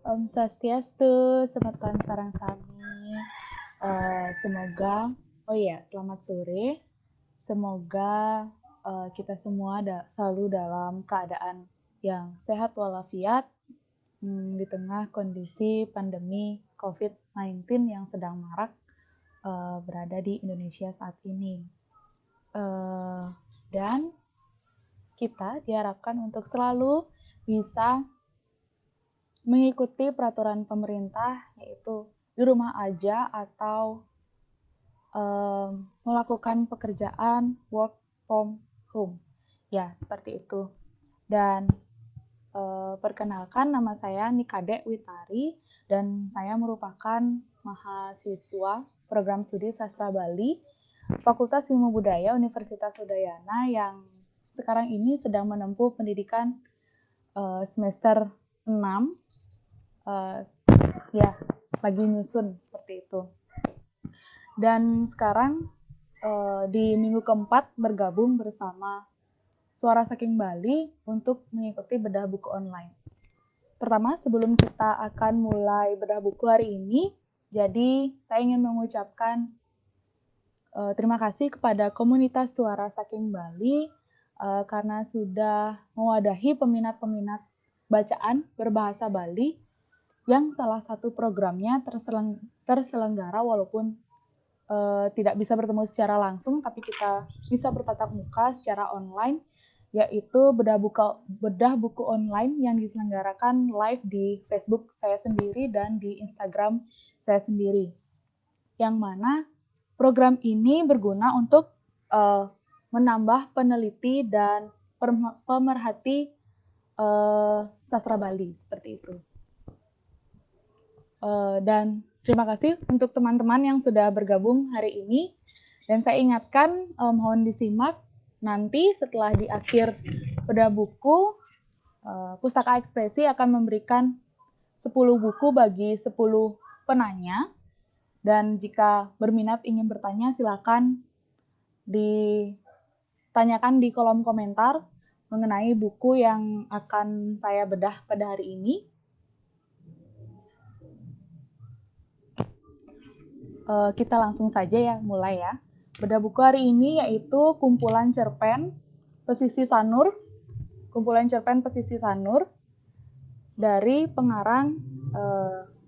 Om Swastiastu, selamat sarang kami. Selamat sore. Semoga kita semua selalu dalam keadaan yang sehat walafiat di tengah kondisi pandemi COVID-19 yang sedang marak berada di Indonesia saat ini. Dan kita diharapkan untuk selalu bisa mengikuti peraturan pemerintah, yaitu di rumah aja atau melakukan pekerjaan work from home. Ya, seperti itu. Dan perkenalkan, nama saya Nikade Witari, dan saya merupakan mahasiswa program studi Sastra Bali, Fakultas Ilmu Budaya Universitas Udayana yang sekarang ini sedang menempuh pendidikan semester 6. Lagi nyusun seperti itu. Dan sekarang di minggu keempat bergabung bersama Suara Saking Bali untuk mengikuti bedah buku online. Pertama, sebelum kita akan mulai bedah buku hari ini, jadi saya ingin mengucapkan terima kasih kepada komunitas Suara Saking Bali karena sudah mewadahi peminat-peminat bacaan berbahasa Bali yang salah satu programnya terselenggara walaupun tidak bisa bertemu secara langsung, tapi kita bisa bertatap muka secara online, yaitu bedah buku online yang diselenggarakan live di Facebook saya sendiri dan di Instagram saya sendiri. Yang mana program ini berguna untuk menambah peneliti dan pemerhati sastra Bali, seperti itu. Dan terima kasih untuk teman-teman yang sudah bergabung hari ini. Dan saya ingatkan, mohon disimak nanti setelah di akhir bedah buku, Pustaka Ekspresi akan memberikan 10 buku bagi 10 penanya. Dan jika berminat ingin bertanya, silakan ditanyakan di kolom komentar mengenai buku yang akan saya bedah pada hari ini. Kita langsung saja ya, mulai ya. Bedah buku hari ini yaitu kumpulan cerpen Pesisi Sanur dari pengarang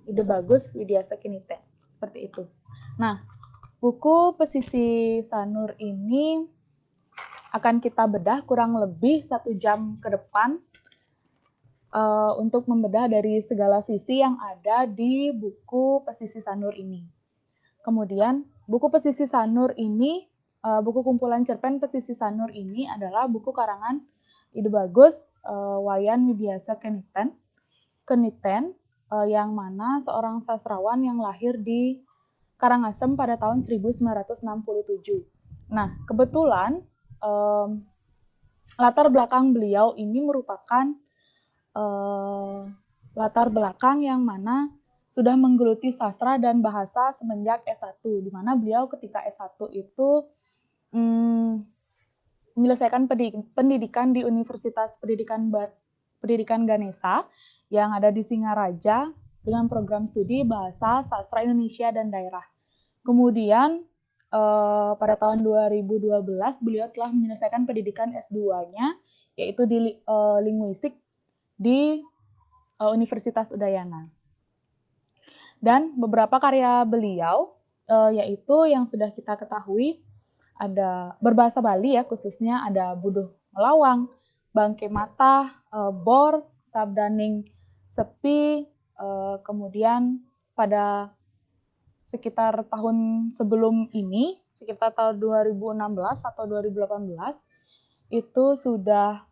Ide Bagus Widya Sekenite. Seperti itu. Nah, buku Pesisi Sanur ini akan kita bedah kurang lebih 1 jam ke depan untuk membedah dari segala sisi yang ada di buku Pesisi Sanur ini. Kemudian, buku Pesisi Sanur ini, buku kumpulan cerpen Pesisi Sanur ini adalah buku karangan Ide Bagus Wayan Widiasa Keniten, yang mana seorang sastrawan yang lahir di Karangasem pada tahun 1967. Nah, kebetulan latar belakang beliau ini merupakan latar belakang yang mana sudah menggeluti sastra dan bahasa semenjak S1, di mana beliau ketika S1 itu menyelesaikan pendidikan di Universitas Pendidikan Ganesha yang ada di Singaraja dengan program studi Bahasa, Sastra Indonesia, dan Daerah. Kemudian pada tahun 2012 beliau telah menyelesaikan pendidikan S2-nya yaitu di linguistik di Universitas Udayana. Dan beberapa karya beliau yaitu yang sudah kita ketahui ada berbahasa Bali ya, khususnya ada Buduh Melawang, Bangke Mata, Bor, Sabdaning Sepi, kemudian pada sekitar tahun sebelum ini, sekitar tahun 2016 atau 2018, itu sudah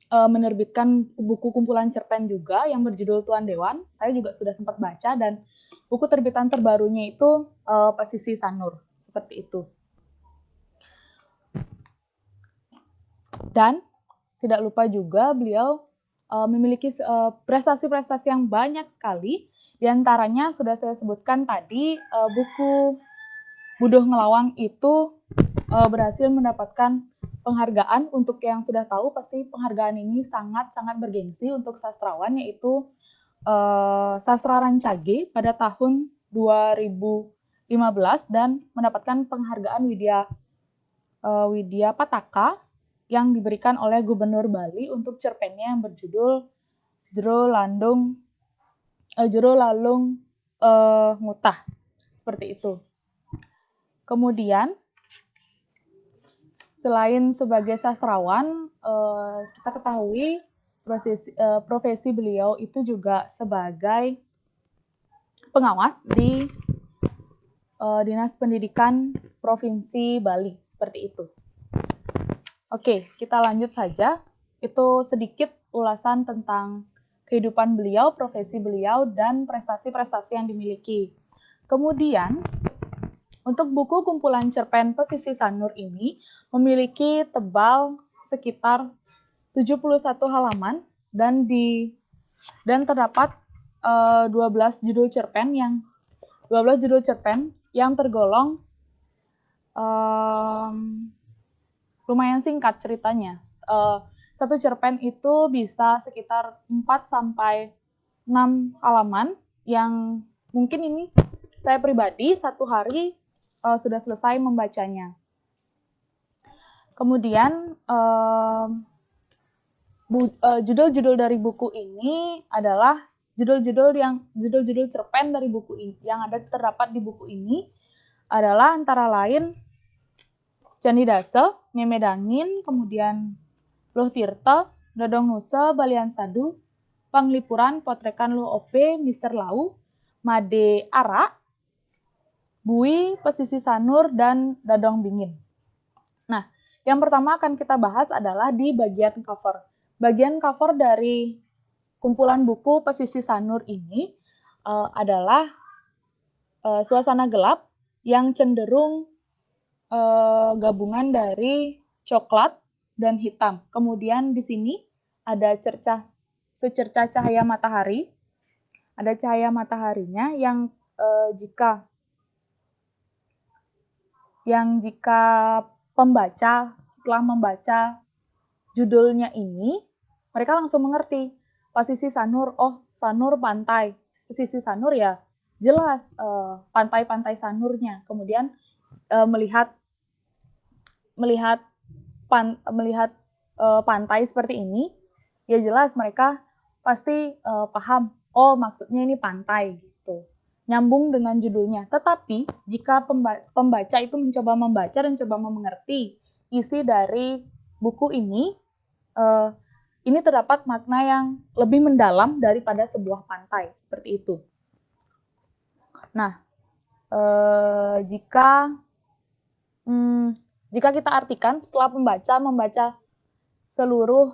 menerbitkan buku kumpulan cerpen juga yang berjudul Tuan Dewan. Saya juga sudah sempat baca, dan buku terbitan terbarunya itu Pesisi Sanur, seperti itu. Dan tidak lupa juga beliau memiliki prestasi-prestasi yang banyak sekali. Di antaranya sudah saya sebutkan tadi, buku Buduh Ngelawang itu berhasil mendapatkan penghargaan. Untuk yang sudah tahu, pasti penghargaan ini sangat-sangat bergengsi untuk sastrawan, yaitu sastra Rancage pada tahun 2015 dan mendapatkan penghargaan Widya Pataka yang diberikan oleh Gubernur Bali untuk cerpennya yang berjudul Jero Lalung Ngutah, seperti itu. Kemudian selain sebagai sastrawan, kita ketahui profesi beliau itu juga sebagai pengawas di Dinas Pendidikan Provinsi Bali, seperti itu. Oke, kita lanjut saja. Itu sedikit ulasan tentang kehidupan beliau, profesi beliau, dan prestasi-prestasi yang dimiliki. Kemudian, untuk buku kumpulan cerpen Pesisir Sanur ini memiliki tebal sekitar 71 halaman dan terdapat 12 judul cerpen yang tergolong lumayan singkat ceritanya. Satu cerpen itu bisa sekitar 4 sampai 6 halaman yang mungkin ini saya pribadi satu hari sudah selesai membacanya. Kemudian judul-judul dari buku ini adalah judul cerpen dari buku ini yang terdapat di buku ini adalah antara lain Candidase, Nyemedangin, kemudian Luh Tirta, Dodong Nusa, Balian Sadu, Panglipuran, Potrekan Luh Ope, Mister Lau, Made Ara, Bui, Pesisir Sanur, dan Dadong Bingin. Nah, yang pertama akan kita bahas adalah di bagian cover. Bagian cover dari kumpulan buku Pesisir Sanur ini adalah suasana gelap yang cenderung gabungan dari coklat dan hitam. Kemudian di sini ada secercah cahaya matahari. Ada cahaya mataharinya yang jika pembaca setelah membaca judulnya ini, mereka langsung mengerti. Pesisir Sanur, oh Sanur pantai. Pesisir Sanur ya jelas pantai-pantai Sanurnya. Kemudian melihat pantai seperti ini, ya jelas mereka pasti paham, oh maksudnya ini pantai gitu. Nyambung dengan judulnya. Tetapi jika pembaca itu mencoba membaca dan coba mengerti isi dari buku ini terdapat makna yang lebih mendalam daripada sebuah pantai, seperti itu. Nah, jika kita artikan setelah membaca seluruh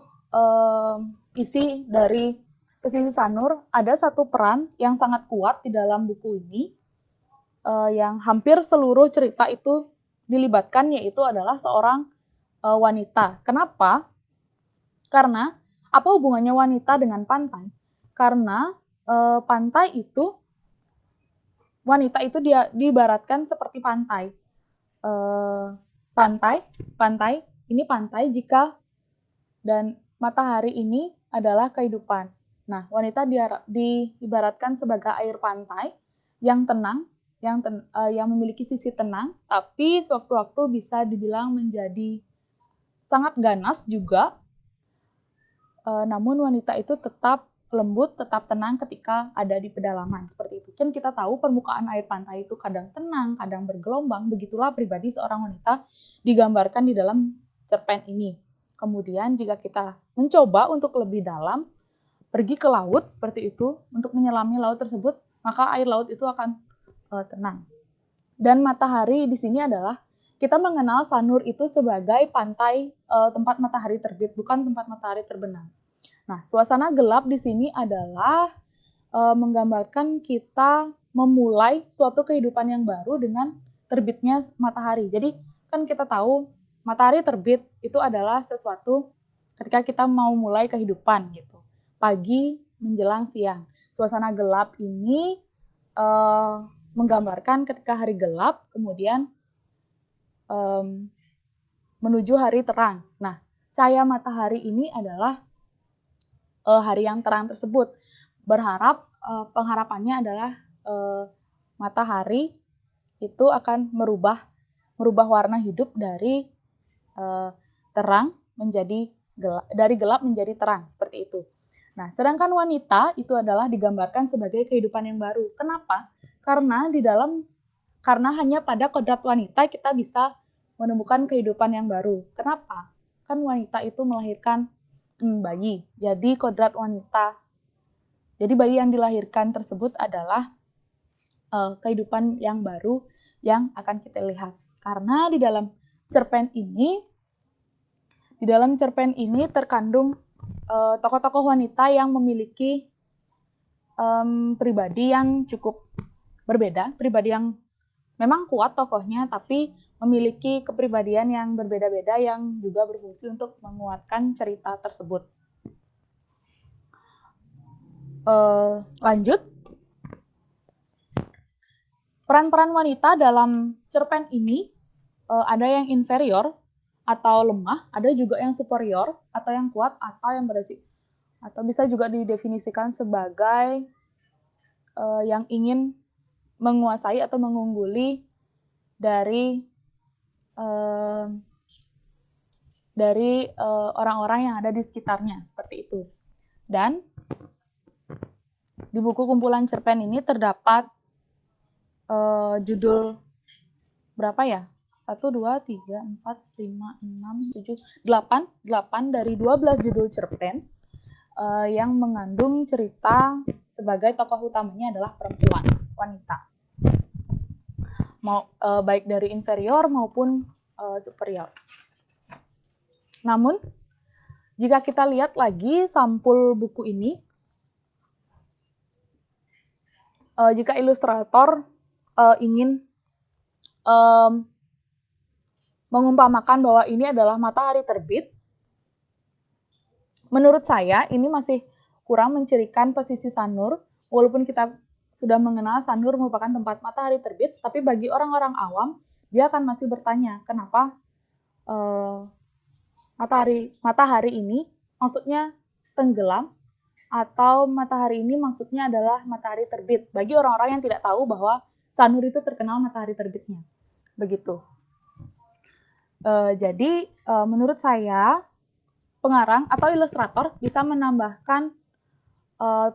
isi dari Pesisir Sanur, ada satu peran yang sangat kuat di dalam buku ini, yang hampir seluruh cerita itu dilibatkan, yaitu adalah seorang wanita. Kenapa? Karena apa hubungannya wanita dengan pantai? Karena pantai itu, wanita itu diibaratkan seperti pantai. Ini pantai jika dan matahari ini adalah kehidupan. Nah, wanita diibaratkan sebagai air pantai yang tenang, yang memiliki sisi tenang, tapi sewaktu-waktu bisa dibilang menjadi sangat ganas juga. Namun wanita itu tetap lembut, tetap tenang ketika ada di pedalaman, seperti itu. Kan kita tahu permukaan air pantai itu kadang tenang, kadang bergelombang, begitulah pribadi seorang wanita digambarkan di dalam cerpen ini. Kemudian jika kita mencoba untuk lebih dalam, pergi ke laut seperti itu, untuk menyelami laut tersebut, maka air laut itu akan tenang. Dan matahari di sini adalah, kita mengenal Sanur itu sebagai pantai tempat matahari terbit, bukan tempat matahari terbenam. Nah, suasana gelap di sini adalah menggambarkan kita memulai suatu kehidupan yang baru dengan terbitnya matahari. Jadi kan kita tahu matahari terbit itu adalah sesuatu ketika kita mau mulai kehidupan gitu. Pagi menjelang siang. Suasana gelap ini menggambarkan ketika hari gelap, kemudian menuju hari terang. Nah, cahaya matahari ini adalah hari yang terang tersebut. berharap pengharapannya adalah matahari itu akan merubah warna hidup dari terang menjadi gelap, dari gelap menjadi terang, seperti itu. Nah, sedangkan wanita itu adalah digambarkan sebagai kehidupan yang baru. Kenapa? Karena hanya pada kodrat wanita kita bisa menemukan kehidupan yang baru. Kenapa? Kan wanita itu melahirkan bayi. Jadi kodrat wanita. Jadi bayi yang dilahirkan tersebut adalah kehidupan yang baru yang akan kita lihat. Karena di dalam cerpen ini terkandung tokoh-tokoh wanita yang memiliki pribadi yang cukup berbeda, pribadi yang memang kuat tokohnya, tapi memiliki kepribadian yang berbeda-beda yang juga berfungsi untuk menguatkan cerita tersebut. Lanjut. Peran-peran wanita dalam cerpen ini ada yang inferior atau lemah, ada juga yang superior atau yang kuat atau yang beresiko, atau bisa juga didefinisikan sebagai yang ingin menguasai atau mengungguli dari orang-orang yang ada di sekitarnya, seperti itu. Dan di buku kumpulan cerpen ini terdapat judul berapa ya? 1, 2, 3, 4, 5, 6, 7, 8 dari 12 judul cerpen yang mengandung cerita sebagai tokoh utamanya adalah perempuan, wanita. Baik dari inferior maupun superior. Namun, jika kita lihat lagi sampul buku ini, jika ilustrator ingin mengumpamakan bahwa ini adalah matahari terbit, menurut saya ini masih kurang mencirikan posisi Sanur, walaupun kita sudah mengenal Sanur merupakan tempat matahari terbit, tapi bagi orang-orang awam, dia akan masih bertanya, kenapa matahari ini maksudnya tenggelam, atau matahari ini maksudnya adalah matahari terbit. Bagi orang-orang yang tidak tahu bahwa Sanur itu terkenal matahari terbitnya. Begitu. Jadi menurut saya pengarang atau ilustrator bisa menambahkan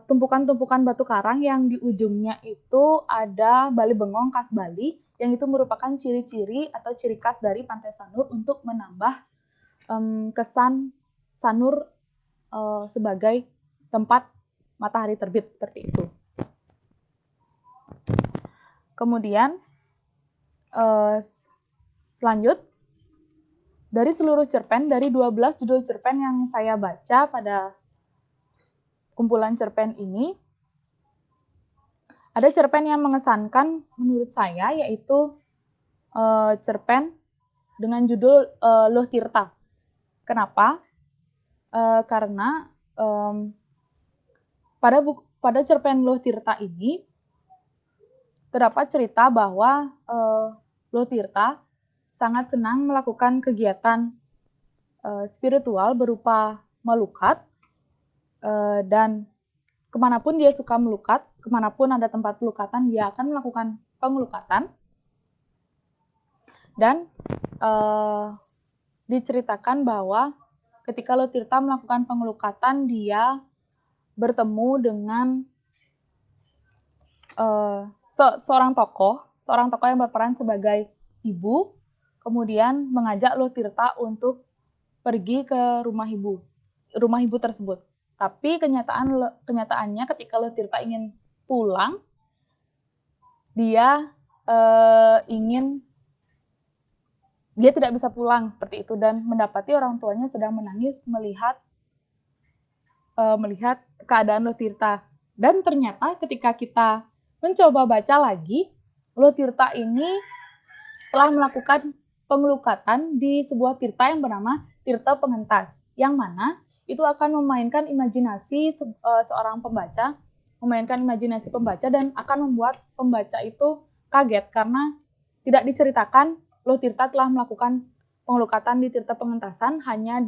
tumpukan-tumpukan batu karang yang di ujungnya itu ada Bali Bengong khas Bali, yang itu merupakan ciri-ciri atau ciri khas dari Pantai Sanur untuk menambah kesan Sanur sebagai tempat matahari terbit, seperti itu. Kemudian selanjut, dari seluruh cerpen, dari 12 judul cerpen yang saya baca pada kumpulan cerpen ini, ada cerpen yang mengesankan menurut saya, yaitu cerpen dengan judul Luh Tirta. Kenapa? Karena pada cerpen Luh Tirta ini terdapat cerita bahwa Luh Tirta sangat senang melakukan kegiatan spiritual berupa melukat, dan kemanapun dia suka melukat, kemanapun ada tempat pelukatan, dia akan melakukan pengelukatan. Dan diceritakan bahwa ketika Luh Tirta melakukan pengelukatan, dia bertemu dengan seorang tokoh yang berperan sebagai ibu, kemudian mengajak Luh Tirta untuk pergi ke rumah ibu tersebut. Tapi kenyataannya ketika Luh Tirta ingin pulang, dia tidak bisa pulang seperti itu, dan mendapati orang tuanya sedang menangis melihat keadaan Luh Tirta. Dan ternyata ketika kita mencoba baca lagi, Luh Tirta ini telah melakukan pengelukatan di sebuah tirta yang bernama Tirta Pengentas, yang mana itu akan memainkan imajinasi seorang pembaca, dan akan membuat pembaca itu kaget karena tidak diceritakan Luh Tirta telah melakukan pengelukatan di Tirta Pengentasan, hanya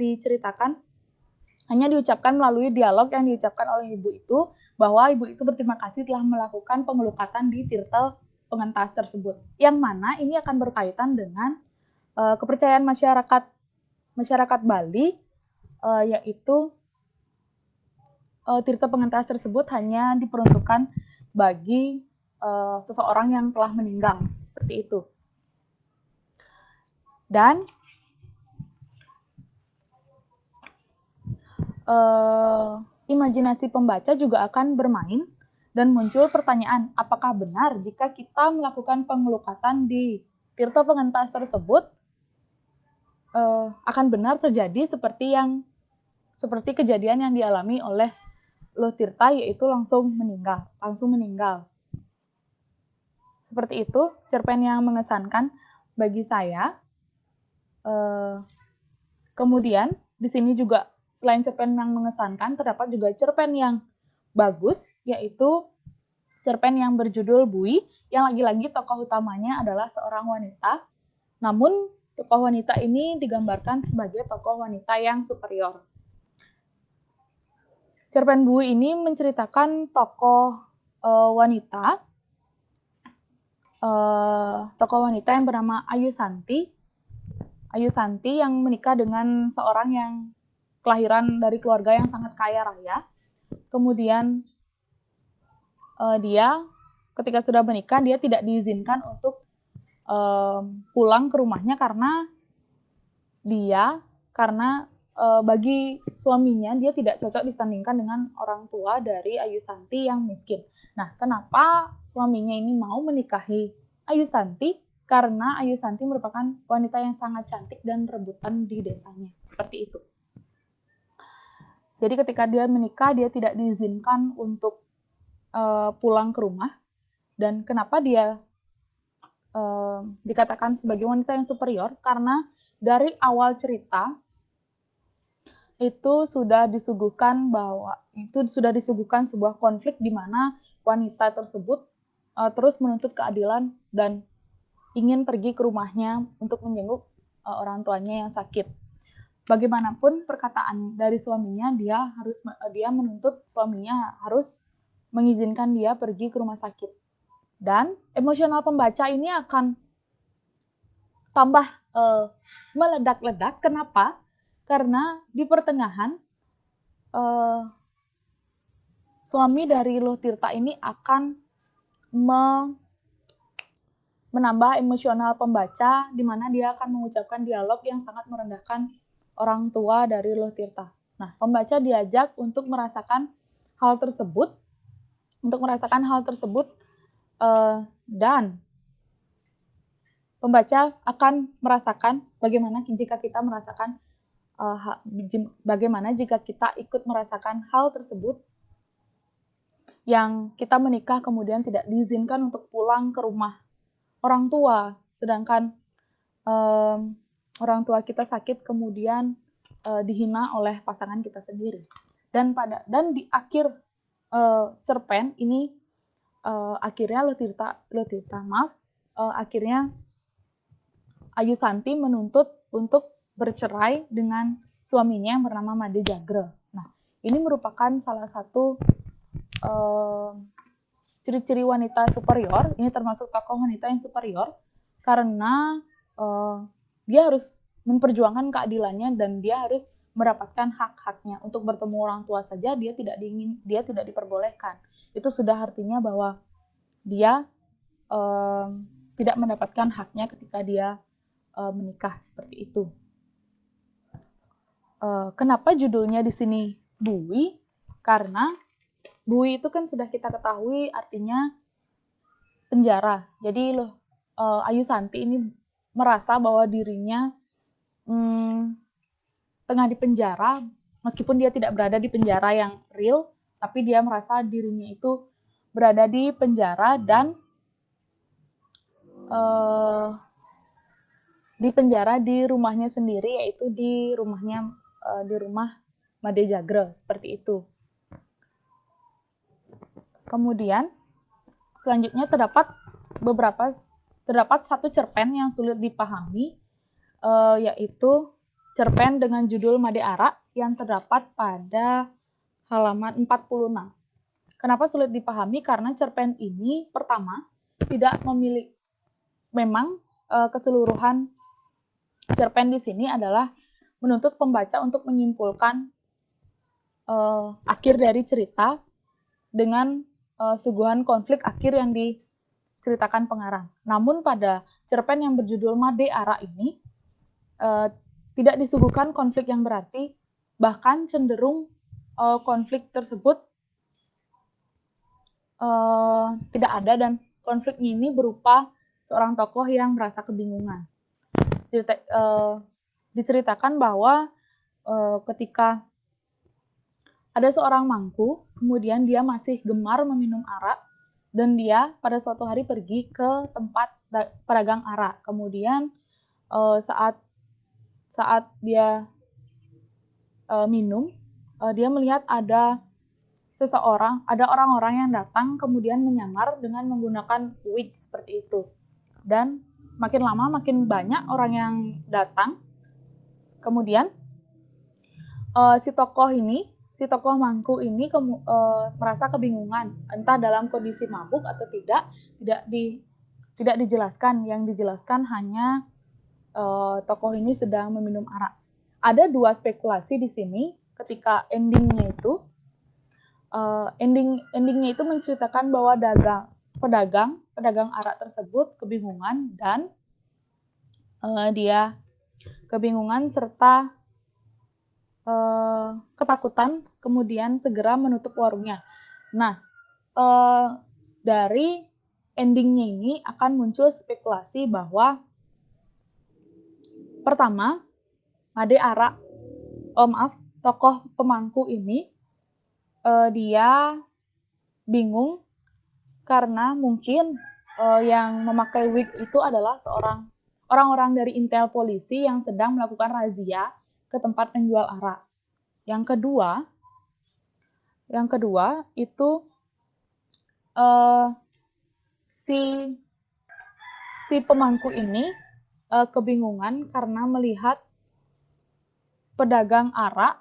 hanya diucapkan melalui dialog yang diucapkan oleh ibu itu, bahwa ibu itu berterima kasih telah melakukan pengelukatan di tirta pengentas tersebut. Yang mana ini akan berkaitan dengan kepercayaan masyarakat Bali, yaitu tirta pengentas tersebut hanya diperuntukkan bagi seseorang yang telah meninggal, seperti itu. Dan imajinasi pembaca juga akan bermain dan muncul pertanyaan, apakah benar jika kita melakukan pengelukatan di tirta pengentas tersebut akan benar terjadi seperti kejadian yang dialami oleh Luh Tirta, yaitu langsung meninggal. Seperti itu cerpen yang mengesankan bagi saya. Kemudian di sini juga selain cerpen yang mengesankan, terdapat juga cerpen yang bagus, yaitu cerpen yang berjudul Bui, yang lagi-lagi tokoh utamanya adalah seorang wanita. Namun tokoh wanita ini digambarkan sebagai tokoh wanita yang superior. Cerpen Bui ini menceritakan tokoh wanita yang bernama Ayu Santi yang menikah dengan seorang yang kelahiran dari keluarga yang sangat kaya raya. Kemudian dia ketika sudah menikah, dia tidak diizinkan untuk pulang ke rumahnya karena bagi suaminya dia tidak cocok disandingkan dengan orang tua dari Ayu Santi yang miskin. Nah, kenapa suaminya ini mau menikahi Ayu Santi? Karena Ayu Santi merupakan wanita yang sangat cantik dan rebutan di desanya. Seperti itu. Jadi ketika dia menikah, dia tidak diizinkan untuk pulang ke rumah. Dan kenapa dia dikatakan sebagai wanita yang superior? Karena dari awal cerita itu sudah disuguhkan sebuah konflik di mana wanita tersebut terus menuntut keadilan dan ingin pergi ke rumahnya untuk menjenguk orang tuanya yang sakit. Bagaimanapun perkataan dari suaminya, dia menuntut suaminya harus mengizinkan dia pergi ke rumah sakit. Dan emosional pembaca ini akan tambah meledak-ledak. Kenapa? Karena di pertengahan suami dari Luh Tirta ini akan menambah emosional pembaca, di mana dia akan mengucapkan dialog yang sangat merendahkan orang tua dari Luh Tirta. Nah, pembaca diajak untuk merasakan hal tersebut, dan pembaca akan merasakan bagaimana jika kita ikut merasakan hal tersebut, yang kita menikah kemudian tidak diizinkan untuk pulang ke rumah orang tua, sedangkan orang tua kita sakit kemudian dihina oleh pasangan kita sendiri. Dan di akhir cerpen ini akhirnya akhirnya Ayu Santi menuntut untuk bercerai dengan suaminya yang bernama Made Jagre. Nah, ini merupakan salah satu ciri-ciri wanita superior. Ini termasuk tokoh wanita yang superior karena dia harus memperjuangkan keadilannya dan dia harus mendapatkan hak-haknya. Untuk bertemu orang tua saja dia tidak diperbolehkan. Itu sudah artinya bahwa dia tidak mendapatkan haknya ketika dia menikah, seperti itu. Kenapa judulnya di sini Bui? Karena Bui itu kan sudah kita ketahui artinya penjara. Jadi Ayu Santi ini merasa bahwa dirinya tengah di penjara, meskipun dia tidak berada di penjara yang real, tapi dia merasa dirinya itu berada di penjara dan di penjara di rumahnya sendiri, yaitu di rumah Made Jagre, seperti itu. Kemudian selanjutnya terdapat satu cerpen yang sulit dipahami, yaitu cerpen dengan judul Made Ara. yang terdapat pada halaman 46. Kenapa sulit dipahami? Karena cerpen ini pertama tidak memiliki, memang keseluruhan cerpen di sini adalah menuntut pembaca untuk menyimpulkan akhir dari cerita dengan suguhan konflik akhir yang diceritakan pengarang. Namun pada cerpen yang berjudul Made Ara ini tidak disuguhkan konflik yang berarti, bahkan cenderung konflik tersebut tidak ada, dan konfliknya ini berupa seorang tokoh yang merasa kebingungan. Diceritakan bahwa ketika ada seorang mangku, kemudian dia masih gemar meminum arak, dan dia pada suatu hari pergi ke tempat pedagang arak. Kemudian saat dia minum, dia melihat ada orang-orang yang datang kemudian menyamar dengan menggunakan wig seperti itu. Dan makin lama makin banyak orang yang datang. Kemudian si tokoh mangku ini merasa kebingungan, entah dalam kondisi mabuk atau tidak dijelaskan. Yang dijelaskan hanya tokoh ini sedang meminum arak. Ada dua spekulasi di sini ketika endingnya itu. Endingnya itu menceritakan bahwa pedagang arak tersebut kebingungan, dan dia kebingungan serta ketakutan, kemudian segera menutup warungnya. Nah, dari endingnya ini akan muncul spekulasi bahwa pertama, tokoh pemangku ini dia bingung karena mungkin yang memakai wig itu adalah orang-orang dari intel polisi yang sedang melakukan razia ke tempat penjual arak. Yang kedua itu si pemangku ini kebingungan karena melihat pedagang arak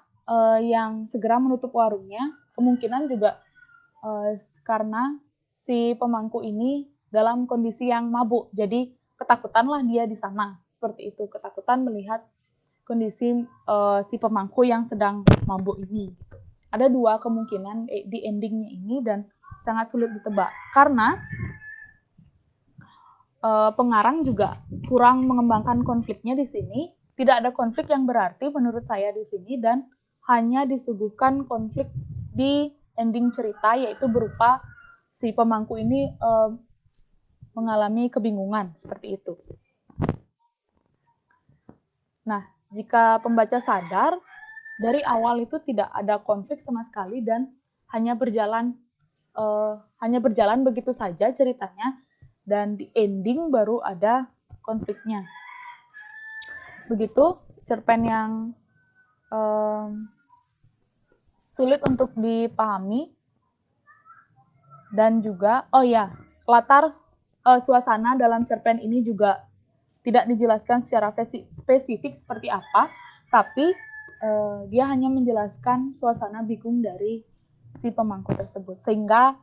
yang segera menutup warungnya. Kemungkinan juga karena si pemangku ini dalam kondisi yang mabuk, jadi ketakutanlah dia di sana, seperti itu, ketakutan melihat kondisi si pemangku yang sedang mabuk ini. Ada dua kemungkinan di endingnya ini, dan sangat sulit ditebak karena pengarang juga kurang mengembangkan konfliknya di sini. Tidak ada konflik yang berarti menurut saya di sini, dan hanya disuguhkan konflik di ending cerita, yaitu berupa si pemangku ini mengalami kebingungan seperti itu. Nah, jika pembaca sadar dari awal itu tidak ada konflik sama sekali dan hanya berjalan begitu saja ceritanya, dan di ending baru ada konfliknya. Begitu cerpen yang sulit untuk dipahami. Dan juga latar suasana dalam cerpen ini juga tidak dijelaskan secara spesifik seperti apa, tapi dia hanya menjelaskan suasana bingung dari si pemangku tersebut, sehingga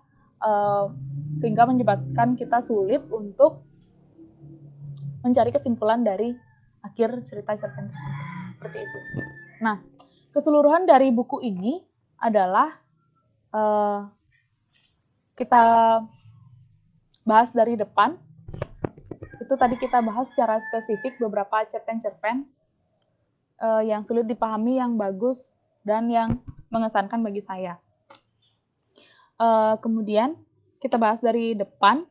menyebabkan kita sulit untuk mencari kesimpulan dari akhir cerita cerpen tersebut. Seperti itu. Nah, keseluruhan dari buku ini adalah kita bahas dari depan. Itu tadi kita bahas secara spesifik beberapa cerpen-cerpen yang sulit dipahami, yang bagus, dan yang mengesankan bagi saya. Kemudian kita bahas dari depan.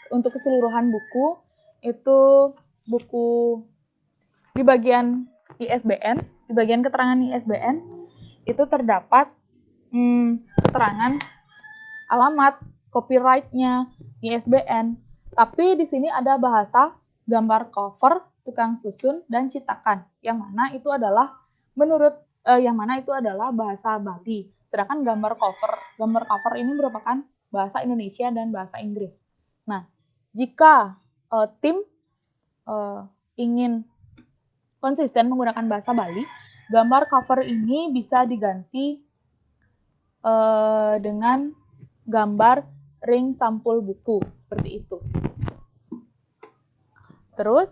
Untuk keseluruhan buku, itu buku di bagian ISBN, di bagian keterangan ISBN, itu terdapat keterangan alamat, copyright-nya, ISBN. Tapi di sini ada bahasa gambar cover, tukang susun, dan citakan, yang mana itu adalah bahasa Bali. Sedangkan gambar cover ini merupakan bahasa Indonesia dan bahasa Inggris. Nah, jika tim ingin konsisten menggunakan bahasa Bali, gambar cover ini bisa diganti dengan gambar ring sampul buku, seperti itu. Terus,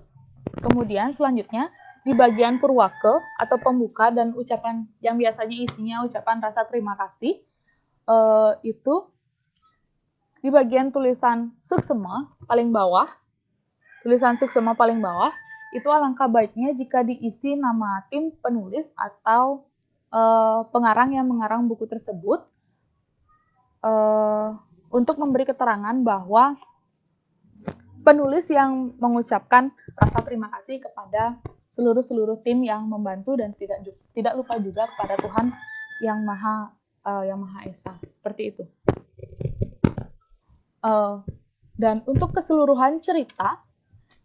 kemudian selanjutnya, di bagian purwake atau pembuka dan ucapan yang biasanya isinya ucapan rasa terima kasih, itu di bagian tulisan suksema paling bawah, itu alangkah baiknya jika diisi nama tim penulis atau pengarang yang mengarang buku tersebut, untuk memberi keterangan bahwa penulis yang mengucapkan rasa terima kasih kepada seluruh tim yang membantu dan tidak lupa juga kepada Tuhan yang Maha Esa, seperti itu. Dan untuk keseluruhan cerita,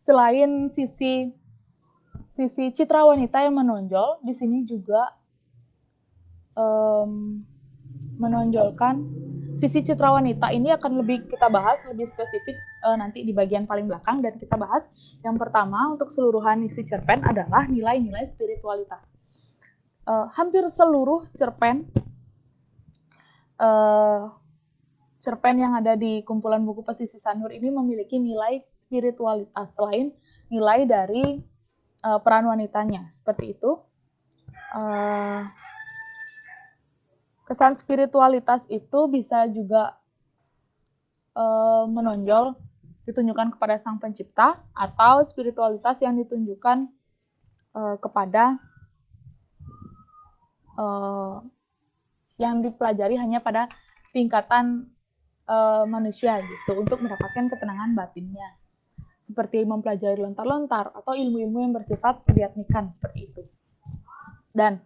selain sisi citra wanita yang menonjol, di sini juga menonjolkan sisi citra wanita ini akan lebih kita bahas lebih spesifik nanti di bagian paling belakang, dan kita bahas yang pertama untuk keseluruhan isi cerpen adalah nilai-nilai spiritualitas. Hampir seluruh cerpen yang ada di kumpulan buku Pesisir Sanur ini memiliki nilai spiritualitas selain nilai dari peran wanitanya, seperti itu. Kesan spiritualitas itu bisa juga menonjol ditunjukkan kepada Sang Pencipta, atau spiritualitas yang ditunjukkan kepada yang dipelajari hanya pada tingkatan manusia gitu, untuk mendapatkan ketenangan batinnya, seperti mempelajari lontar-lontar atau ilmu-ilmu yang bersifat kebiatnikan, seperti itu. Dan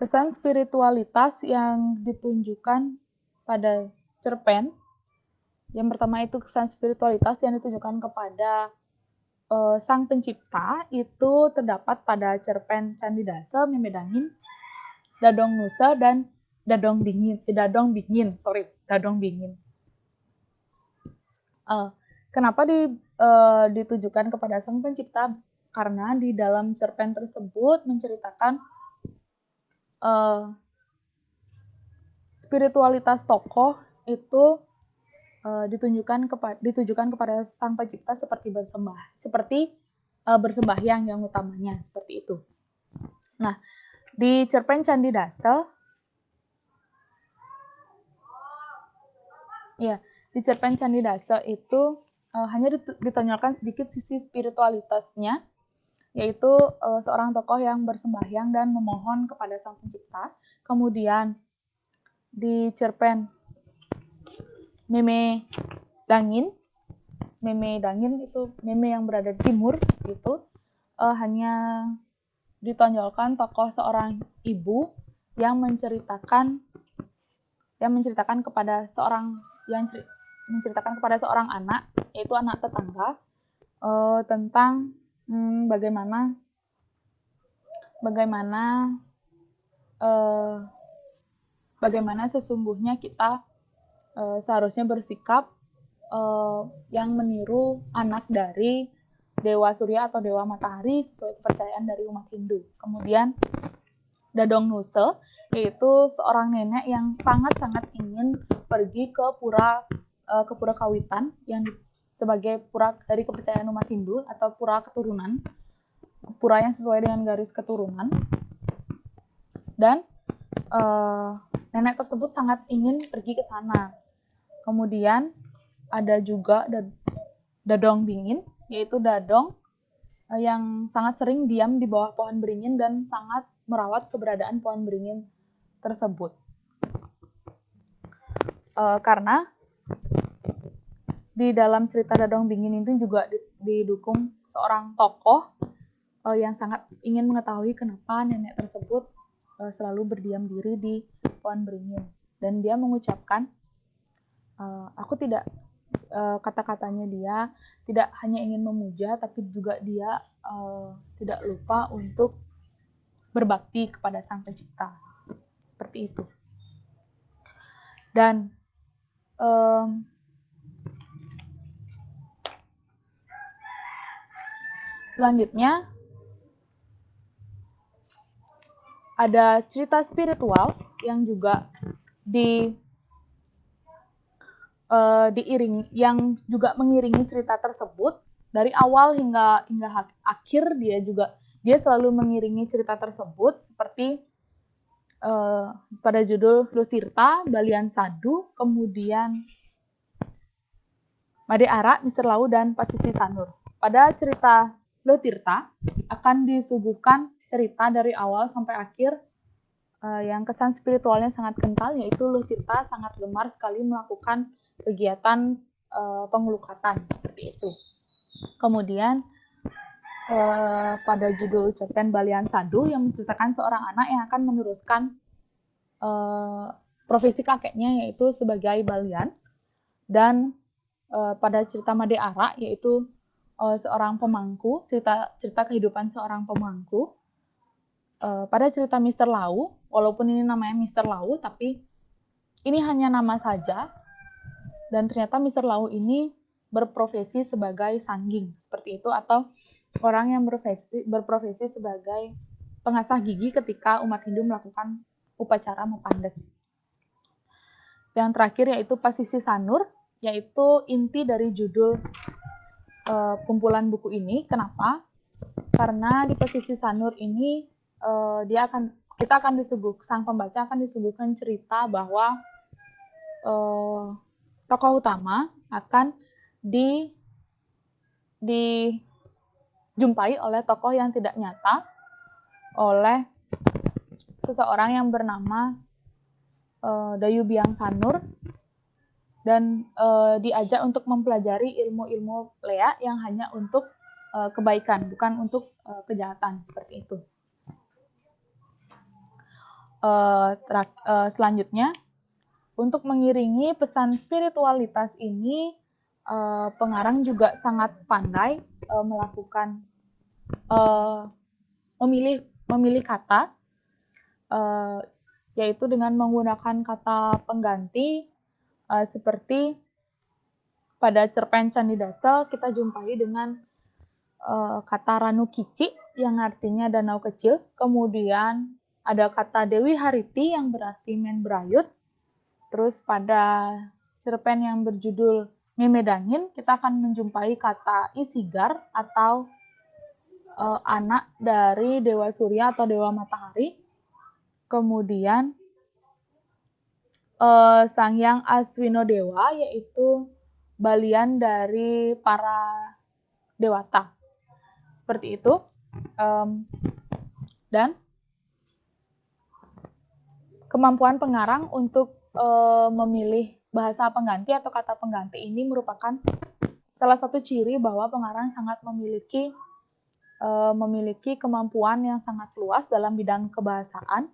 kesan spiritualitas yang ditunjukkan pada cerpen, yang pertama itu kesan spiritualitas yang ditunjukkan kepada Sang Pencipta itu terdapat pada cerpen Candidase, Memedangin, Dadong Nusa, dan Dadong Bingin. Kenapa ditujukan kepada Sang Pencipta? Karena di dalam cerpen tersebut menceritakan spiritualitas tokoh itu ditujukan kepada Sang Pencipta seperti bersembahyang yang utamanya, seperti itu. Nah, di cerpen Candidase, itu hanya ditonjolkan sedikit sisi spiritualitasnya, yaitu seorang tokoh yang bersembahyang dan memohon kepada Sang Pencipta. Kemudian di cerpen Meme Dangin itu meme yang berada di timur, itu hanya ditonjolkan tokoh seorang ibu yang menceritakan kepada seorang anak, yaitu anak tetangga, tentang bagaimana sesungguhnya kita seharusnya bersikap yang meniru anak dari Dewa Surya atau Dewa Matahari sesuai kepercayaan dari umat Hindu. Kemudian Dadong Nuse, yaitu seorang nenek yang sangat-sangat ingin pergi ke pura Kawitan, yang sebagai pura dari kepercayaan umat Hindu atau pura keturunan, pura yang sesuai dengan garis keturunan. Dan nenek tersebut sangat ingin pergi ke sana. Kemudian ada juga Dadong Bingin, yaitu Dadong yang sangat sering diam di bawah pohon beringin dan sangat merawat keberadaan pohon beringin tersebut. Karena di dalam cerita Dadong Bingin itu juga didukung seorang tokoh yang sangat ingin mengetahui kenapa nenek tersebut selalu berdiam diri di pohon beringin. Dan dia mengucapkan, kata-katanya dia tidak hanya ingin memuja, tapi juga dia tidak lupa untuk berbakti kepada Sang Pencipta, seperti itu. Dan Selanjutnya ada cerita spiritual yang juga yang juga mengiringi cerita tersebut dari awal hingga akhir. Dia selalu mengiringi cerita tersebut seperti pada judul Lutirta, Balian Sadu, kemudian Made Ara, Mr. Lau, dan Pasisi Sanur. Pada cerita Lutirta akan disuguhkan cerita dari awal sampai akhir yang kesan spiritualnya sangat kental, yaitu Lutirta sangat gemar sekali melakukan kegiatan pengelukatan seperti itu. Kemudian pada judul cerpen Balian Sadu yang menceritakan seorang anak yang akan meneruskan profesi kakeknya, yaitu sebagai balian. Dan pada cerita Made Ara, yaitu seorang pemangku, cerita kehidupan seorang pemangku. Pada cerita Mr. Lau, walaupun ini namanya Mr. Lau, tapi ini hanya nama saja, dan ternyata Mr. Lau ini berprofesi sebagai sangging, seperti itu, atau orang yang berprofesi sebagai pengasah gigi ketika umat Hindu melakukan upacara Mepandes. Yang terakhir yaitu Pasisi Sanur, yaitu inti dari judul kumpulan buku ini. Kenapa? Karena di Pasisi Sanur ini sang pembaca akan disuguhkan cerita bahwa tokoh utama akan dijumpai oleh tokoh yang tidak nyata, oleh seseorang yang bernama Dayubiang Sanur, dan diajak untuk mempelajari ilmu-ilmu Lea yang hanya untuk kebaikan, bukan untuk kejahatan, seperti itu. Selanjutnya, untuk mengiringi pesan spiritualitas ini, pengarang juga sangat pandai melakukan memilih kata, yaitu dengan menggunakan kata pengganti, seperti pada cerpen Candidasa kita jumpai dengan kata Ranu Kici yang artinya danau kecil, kemudian ada kata Dewi Hariti yang berarti men berayut. Terus pada cerpen yang berjudul Memedangin kita akan menjumpai kata Isigar atau anak dari Dewa Surya atau Dewa Matahari. Kemudian Sanghyang Aswino Dewa, yaitu balian dari para dewata. Seperti itu. Dan kemampuan pengarang untuk memilih bahasa pengganti atau kata pengganti ini merupakan salah satu ciri bahwa pengarang sangat memiliki kemampuan yang sangat luas dalam bidang kebahasaan,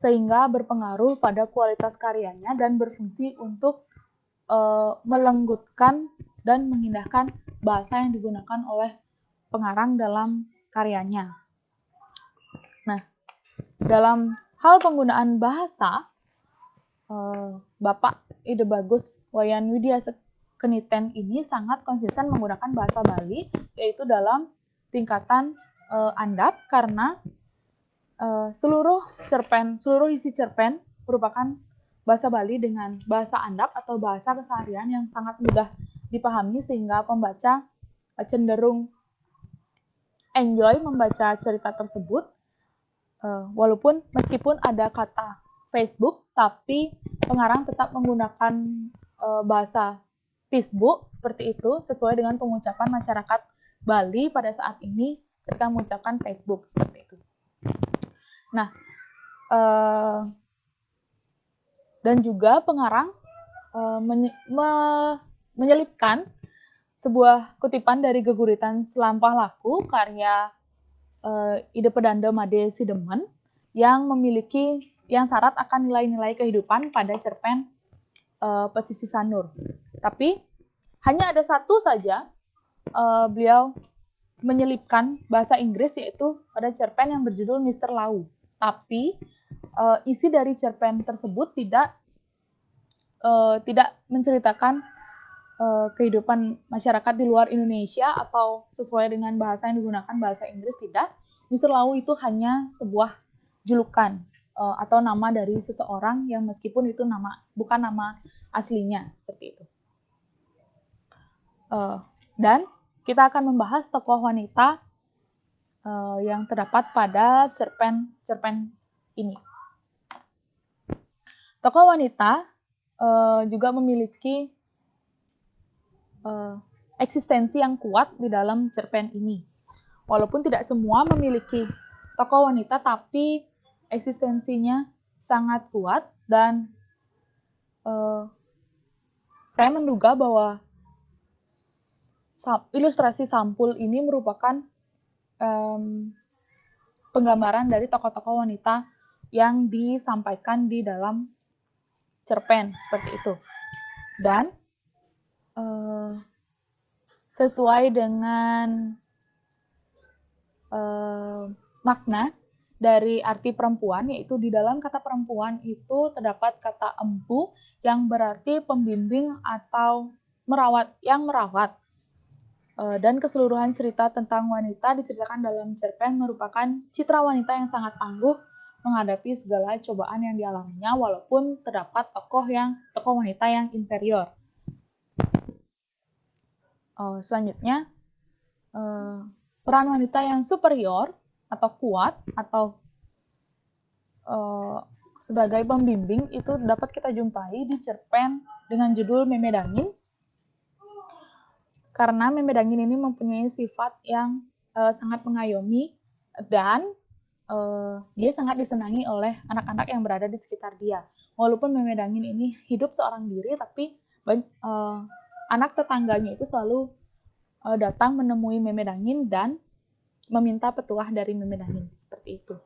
sehingga berpengaruh pada kualitas karyanya dan berfungsi untuk melenggutkan dan mengindahkan bahasa yang digunakan oleh pengarang dalam karyanya. Nah, dalam hal penggunaan bahasa, Bapak Ide Bagus Wayan Widya Keniten ini sangat konsisten menggunakan bahasa Bali, yaitu dalam tingkatan andap, karena seluruh isi cerpen merupakan bahasa Bali dengan bahasa andap atau bahasa keseharian yang sangat mudah dipahami, sehingga pembaca cenderung enjoy membaca cerita tersebut. Walaupun meskipun ada kata Facebook, tapi pengarang tetap menggunakan bahasa Facebook seperti itu, sesuai dengan pengucapan masyarakat Bali pada saat ini ketika mengucapkan Facebook seperti itu. Nah, dan juga pengarang menyelipkan sebuah kutipan dari Geguritan Selampah Laku karya Ide Pedanda Made Sidemen yang syarat akan nilai-nilai kehidupan pada cerpen Pasisi Sanur. Tapi hanya ada satu saja beliau menyelipkan bahasa Inggris, yaitu pada cerpen yang berjudul Mr. Lau. Tapi isi dari cerpen tersebut tidak menceritakan kehidupan masyarakat di luar Indonesia atau sesuai dengan bahasa yang digunakan, bahasa Inggris, tidak. Mr. Lau itu hanya sebuah julukan atau nama dari seseorang yang meskipun itu bukan nama aslinya, seperti itu. Dan kita akan membahas tokoh wanita yang terdapat pada cerpen ini. Tokoh wanita juga memiliki eksistensi yang kuat di dalam cerpen ini. Walaupun tidak semua memiliki tokoh wanita, tapi eksistensinya sangat kuat dan saya menduga bahwa ilustrasi sampul ini merupakan penggambaran dari tokoh-tokoh wanita yang disampaikan di dalam cerpen seperti itu. Dan sesuai dengan makna dari arti perempuan, yaitu di dalam kata perempuan itu terdapat kata empu yang berarti pembimbing atau merawat, yang merawat. Dan keseluruhan cerita tentang wanita diceritakan dalam cerpen merupakan citra wanita yang sangat tangguh menghadapi segala cobaan yang dialaminya, walaupun terdapat tokoh wanita yang inferior. Selanjutnya, peran wanita yang superior atau kuat atau sebagai pembimbing itu dapat kita jumpai di cerpen dengan judul Meme Dangin, karena Meme Dangin ini mempunyai sifat yang sangat mengayomi dan dia sangat disenangi oleh anak-anak yang berada di sekitar dia. Walaupun Meme Dangin ini hidup seorang diri, tapi anak tetangganya itu selalu datang menemui Meme Dangin dan meminta petuah dari Meme Dangin, seperti itu.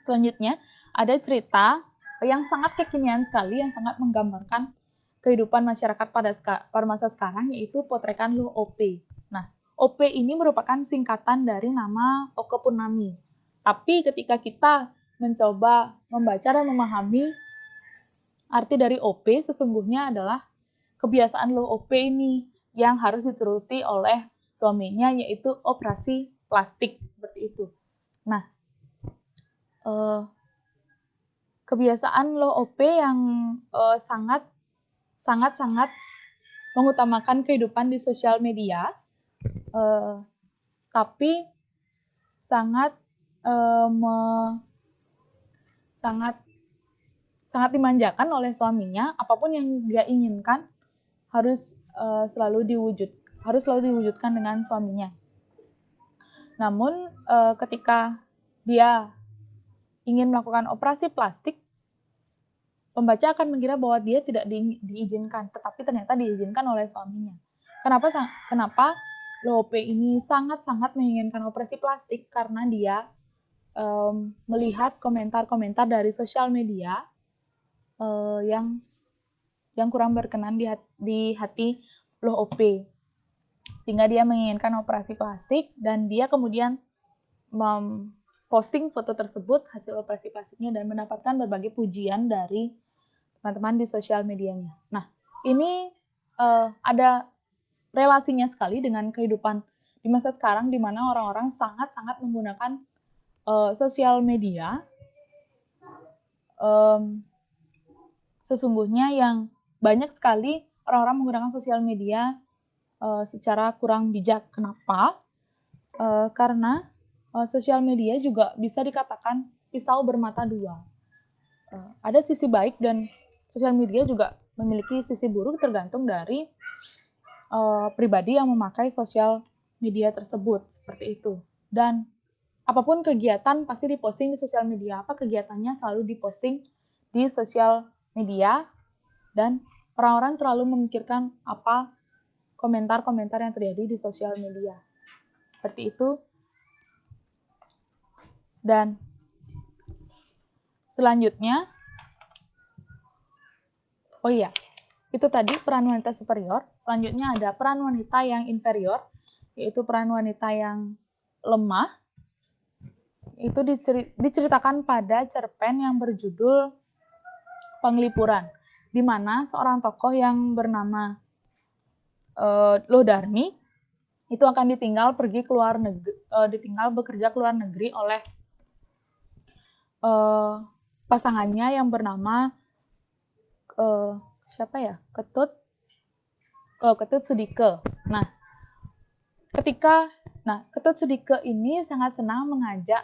Selanjutnya, ada cerita yang sangat kekinian sekali, yang sangat menggambarkan kehidupan masyarakat pada masa sekarang, yaitu Potrekan Luh OP. Nah, OP ini merupakan singkatan dari nama Oke Purnami. Tapi ketika kita mencoba membaca dan memahami arti dari OP, sesungguhnya adalah kebiasaan Luh OP ini yang harus dituruti oleh suaminya, yaitu operasi plastik, seperti itu. Nah, kebiasaan Luh OP yang sangat mengutamakan kehidupan di sosial media, tapi sangat dimanjakan oleh suaminya. Apapun yang dia inginkan harus selalu diwujudkan dengan suaminya. Namun ketika dia ingin melakukan operasi plastik, pembaca akan mengira bahwa dia tidak diizinkan, tetapi ternyata diizinkan oleh suaminya. Kenapa Luh OP ini sangat-sangat menginginkan operasi plastik? Karena dia melihat komentar-komentar dari sosial media yang kurang berkenan di hati Luh OP, sehingga dia menginginkan operasi plastik, dan dia kemudian posting foto tersebut, hasil operasi plastiknya, dan mendapatkan berbagai pujian dari teman-teman di sosial medianya. Nah, ini ada relasinya sekali dengan kehidupan di masa sekarang, di mana orang-orang sangat-sangat menggunakan sosial media. Sesungguhnya yang banyak sekali orang-orang menggunakan sosial media secara kurang bijak. Kenapa? Karena sosial media juga bisa dikatakan pisau bermata dua. Ada sisi baik, dan sosial media juga memiliki sisi buruk, tergantung dari pribadi yang memakai sosial media tersebut, seperti itu. Dan apapun kegiatan pasti diposting di sosial media. Apa kegiatannya selalu diposting di sosial media, dan orang-orang terlalu memikirkan apa komentar-komentar yang terjadi di sosial media. Seperti itu. Dan selanjutnya, itu tadi peran wanita superior. Selanjutnya ada peran wanita yang inferior, yaitu peran wanita yang lemah. Itu diceritakan pada cerpen yang berjudul Penglipuran, di mana seorang tokoh yang bernama Lodarmi itu akan ditinggal pergi ke luar negeri, ditinggal bekerja ke luar negeri oleh pasangannya yang bernama siapa ya? Ketut Sudike. Nah, Ketut Sudike ini sangat senang mengajak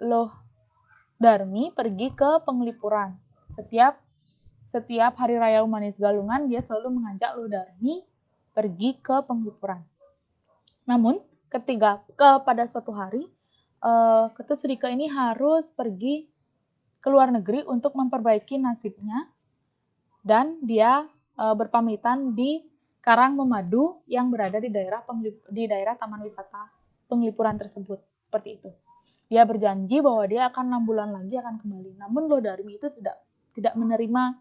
Lodarmi pergi ke penglipuran. Setiap hari raya Umanis Galungan dia selalu mengajak Lodarmi pergi ke penglipuran. Namun, pada suatu hari, Ketut Sudike ini harus pergi ke luar negeri untuk memperbaiki nasibnya, dan dia berpamitan di Karang Memadu yang berada di daerah Taman Wisata Penglipuran tersebut. Seperti itu. Dia berjanji bahwa dia akan 6 bulan lagi akan kembali. Namun Lodarmi itu tidak menerima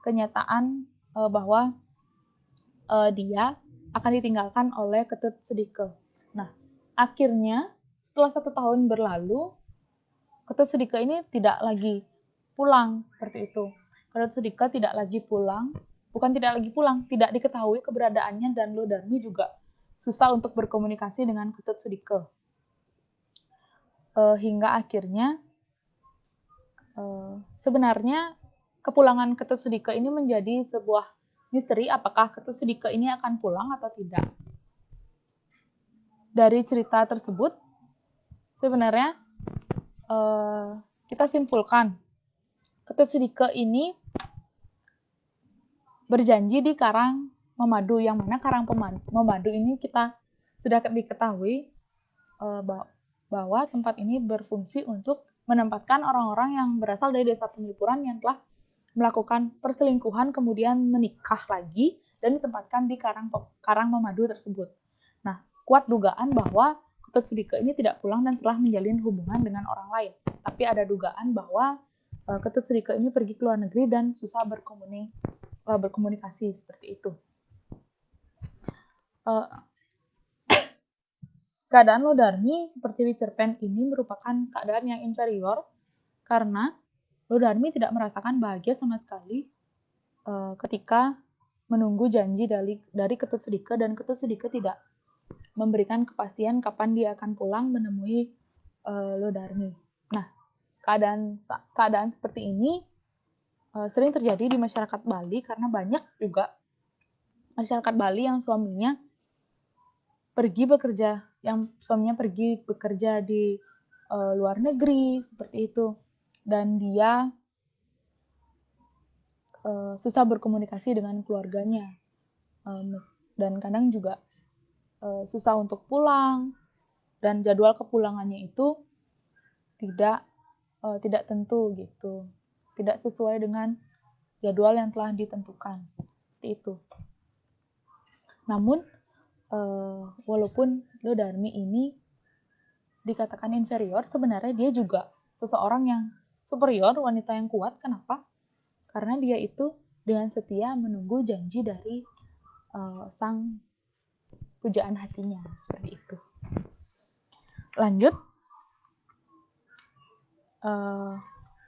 kenyataan bahwa dia akan ditinggalkan oleh Ketut Sudike. Nah, akhirnya setelah 1 tahun berlalu, Ketut Sudike ini tidak lagi pulang seperti itu. Ketut Sudike tidak diketahui keberadaannya, dan Lodarmi juga susah untuk berkomunikasi dengan Ketut Sudike. Hingga akhirnya sebenarnya kepulangan Ketut Sudike ini menjadi sebuah misteri, apakah Ketut Sudike ini akan pulang atau tidak. Dari cerita tersebut sebenarnya kita simpulkan Ketut Sudike ini berjanji di Karang Memadu, yang mana Karang Memadu ini kita sudah diketahui bahwa tempat ini berfungsi untuk menempatkan orang-orang yang berasal dari desa penglipuran yang telah melakukan perselingkuhan kemudian menikah lagi dan ditempatkan di Karang Memadu tersebut. Nah, kuat dugaan bahwa Ketut Sudike ini tidak pulang dan telah menjalin hubungan dengan orang lain. Tapi ada dugaan bahwa Ketut Sudike ini pergi ke luar negeri dan susah berkomunikasi seperti itu. Keadaan Lodarmi seperti di cerpen ini merupakan keadaan yang inferior karena Lodarmi tidak merasakan bahagia sama sekali ketika menunggu janji dari Ketut Sudike, dan Ketut Sudike tidak memberikan kepastian kapan dia akan pulang menemui Lodarmi. Nah, keadaan seperti ini sering terjadi di masyarakat Bali karena banyak juga masyarakat Bali yang suaminya pergi bekerja di luar negeri seperti itu, dan dia susah berkomunikasi dengan keluarganya, dan kadang juga susah untuk pulang, dan jadwal kepulangannya itu tidak tentu gitu, tidak sesuai dengan jadwal yang telah ditentukan seperti itu. Namun walaupun Lodarmi ini dikatakan inferior, sebenarnya dia juga seseorang yang superior, wanita yang kuat. Kenapa? Karena dia itu dengan setia menunggu janji dari sang pujaan hatinya, seperti itu. Lanjut,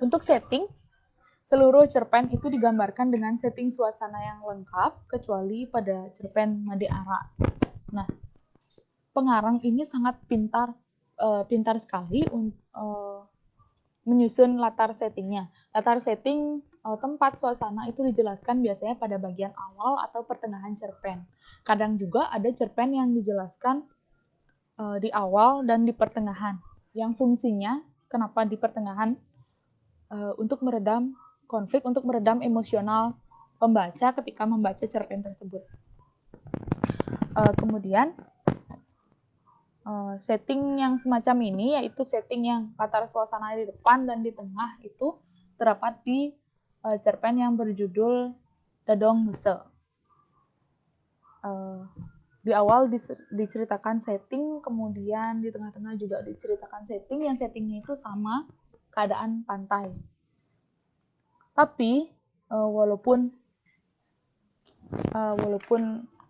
untuk setting, seluruh cerpen itu digambarkan dengan setting suasana yang lengkap, kecuali pada cerpen Made Ara. Nah, pengarang ini sangat pintar sekali menyusun latar settingnya. Latar setting tempat suasana itu dijelaskan biasanya pada bagian awal atau pertengahan cerpen. Kadang juga ada cerpen yang dijelaskan di awal dan di pertengahan. Yang fungsinya kenapa di pertengahan? Untuk meredam konflik, untuk meredam emosional pembaca ketika membaca cerpen tersebut. Kemudian setting yang semacam ini, yaitu setting yang latar suasana di depan dan di tengah, itu terdapat di cerpen yang berjudul Dadong Muse. Di awal diceritakan setting, kemudian di tengah-tengah juga diceritakan setting, yang settingnya itu sama keadaan pantai. Tapi walaupun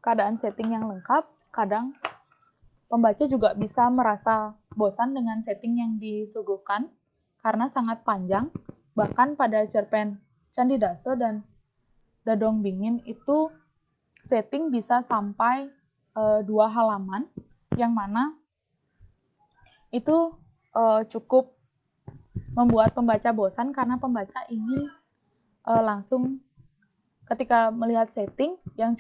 keadaan setting yang lengkap, kadang pembaca juga bisa merasa bosan dengan setting yang disuguhkan karena sangat panjang. Bahkan pada cerpen Candidase dan Dadong Bingin itu setting bisa sampai 2 halaman, yang mana itu cukup membuat pembaca bosan karena pembaca ingin langsung ketika melihat setting yang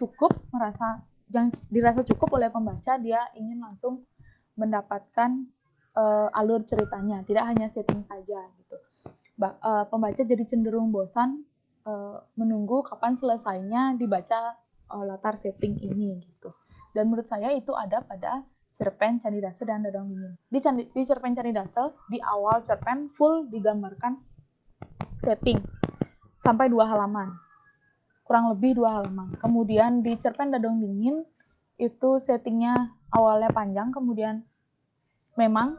dirasa cukup oleh pembaca, dia ingin langsung mendapatkan alur ceritanya, tidak hanya setting saja gitu. Pembaca jadi cenderung bosan menunggu kapan selesainya dibaca latar setting ini gitu. Dan menurut saya itu ada pada cerpen Candi Dasa dan Dadang Dingin. Di cerpen Candi Dasa, di awal cerpen full digambarkan setting sampai 2 halaman, kurang lebih 2 halaman. Kemudian di cerpen Dadang Dingin itu settingnya awalnya panjang, kemudian memang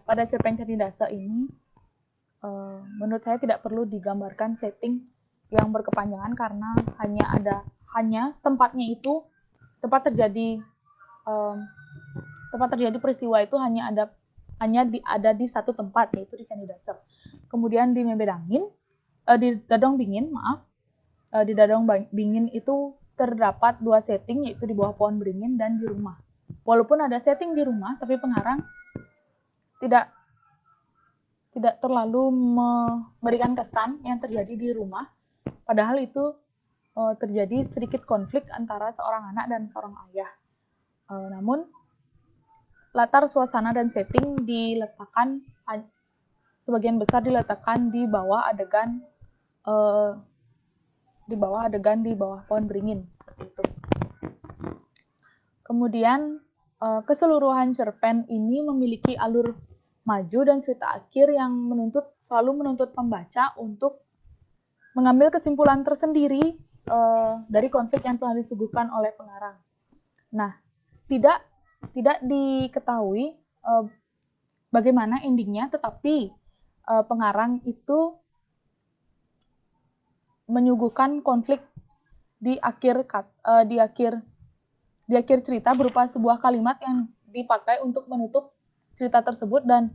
pada cerpen Candi Dasa ini menurut saya tidak perlu digambarkan setting yang berkepanjangan karena hanya tempatnya itu tempat terjadi peristiwa itu hanya ada di satu tempat, yaitu di Candi Dasa. Kemudian di di Dadong Dingin di Dadong Dingin itu terdapat 2 setting, yaitu di bawah pohon beringin dan di rumah. Walaupun ada setting di rumah, tapi pengarang tidak terlalu memberikan kesan yang terjadi di rumah, padahal itu terjadi sedikit konflik antara seorang anak dan seorang ayah. Namun latar suasana dan setting sebagian besar diletakkan di bawah adegan di bawah pohon beringin, seperti itu. Kemudian keseluruhan cerpen ini memiliki alur maju dan cerita akhir yang selalu menuntut pembaca untuk mengambil kesimpulan tersendiri dari konflik yang telah disuguhkan oleh pengarang. Nah, tidak diketahui bagaimana endingnya, tetapi pengarang itu menyuguhkan konflik di akhir cerita berupa sebuah kalimat yang dipakai untuk menutup cerita tersebut, dan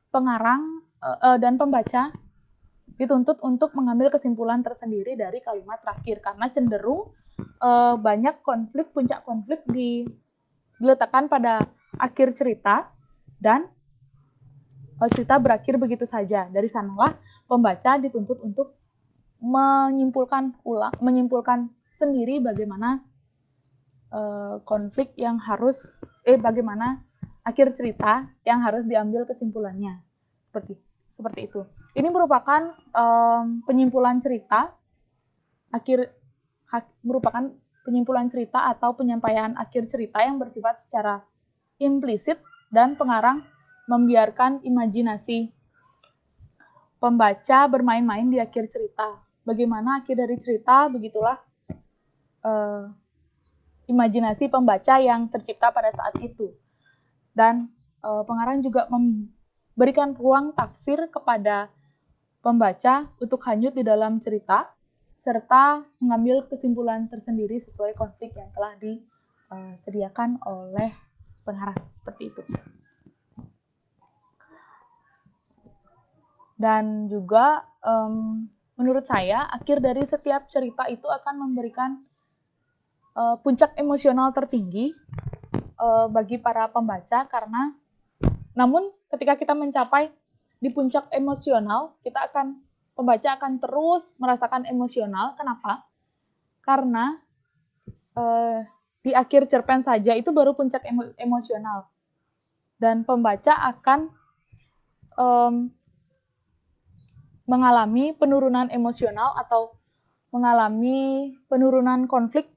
pengarang dan pembaca dituntut untuk mengambil kesimpulan tersendiri dari kalimat terakhir, karena cenderung banyak puncak konflik diletakkan pada akhir cerita dan cerita berakhir begitu saja. Dari sanalah pembaca dituntut untuk menyimpulkan sendiri bagaimana konflik yang bagaimana akhir cerita yang harus diambil kesimpulannya, seperti itu. Ini merupakan penyimpulan cerita atau penyampaian akhir cerita yang bersifat secara implisit, dan pengarang membiarkan imajinasi pembaca bermain-main di akhir cerita. Bagaimana akhir dari cerita, begitulah imajinasi pembaca yang tercipta pada saat itu. Dan pengarang juga memberikan ruang tafsir kepada pembaca untuk hanyut di dalam cerita, serta mengambil kesimpulan tersendiri sesuai konflik yang telah disediakan oleh pengarang, seperti itu. Dan juga menurut saya akhir dari setiap cerita itu akan memberikan puncak emosional tertinggi bagi para pembaca, karena namun ketika kita mencapai di puncak emosional, pembaca akan terus merasakan emosional. Kenapa? Karena di akhir cerpen saja itu baru puncak emosional, dan pembaca akan mengalami penurunan emosional atau mengalami penurunan konflik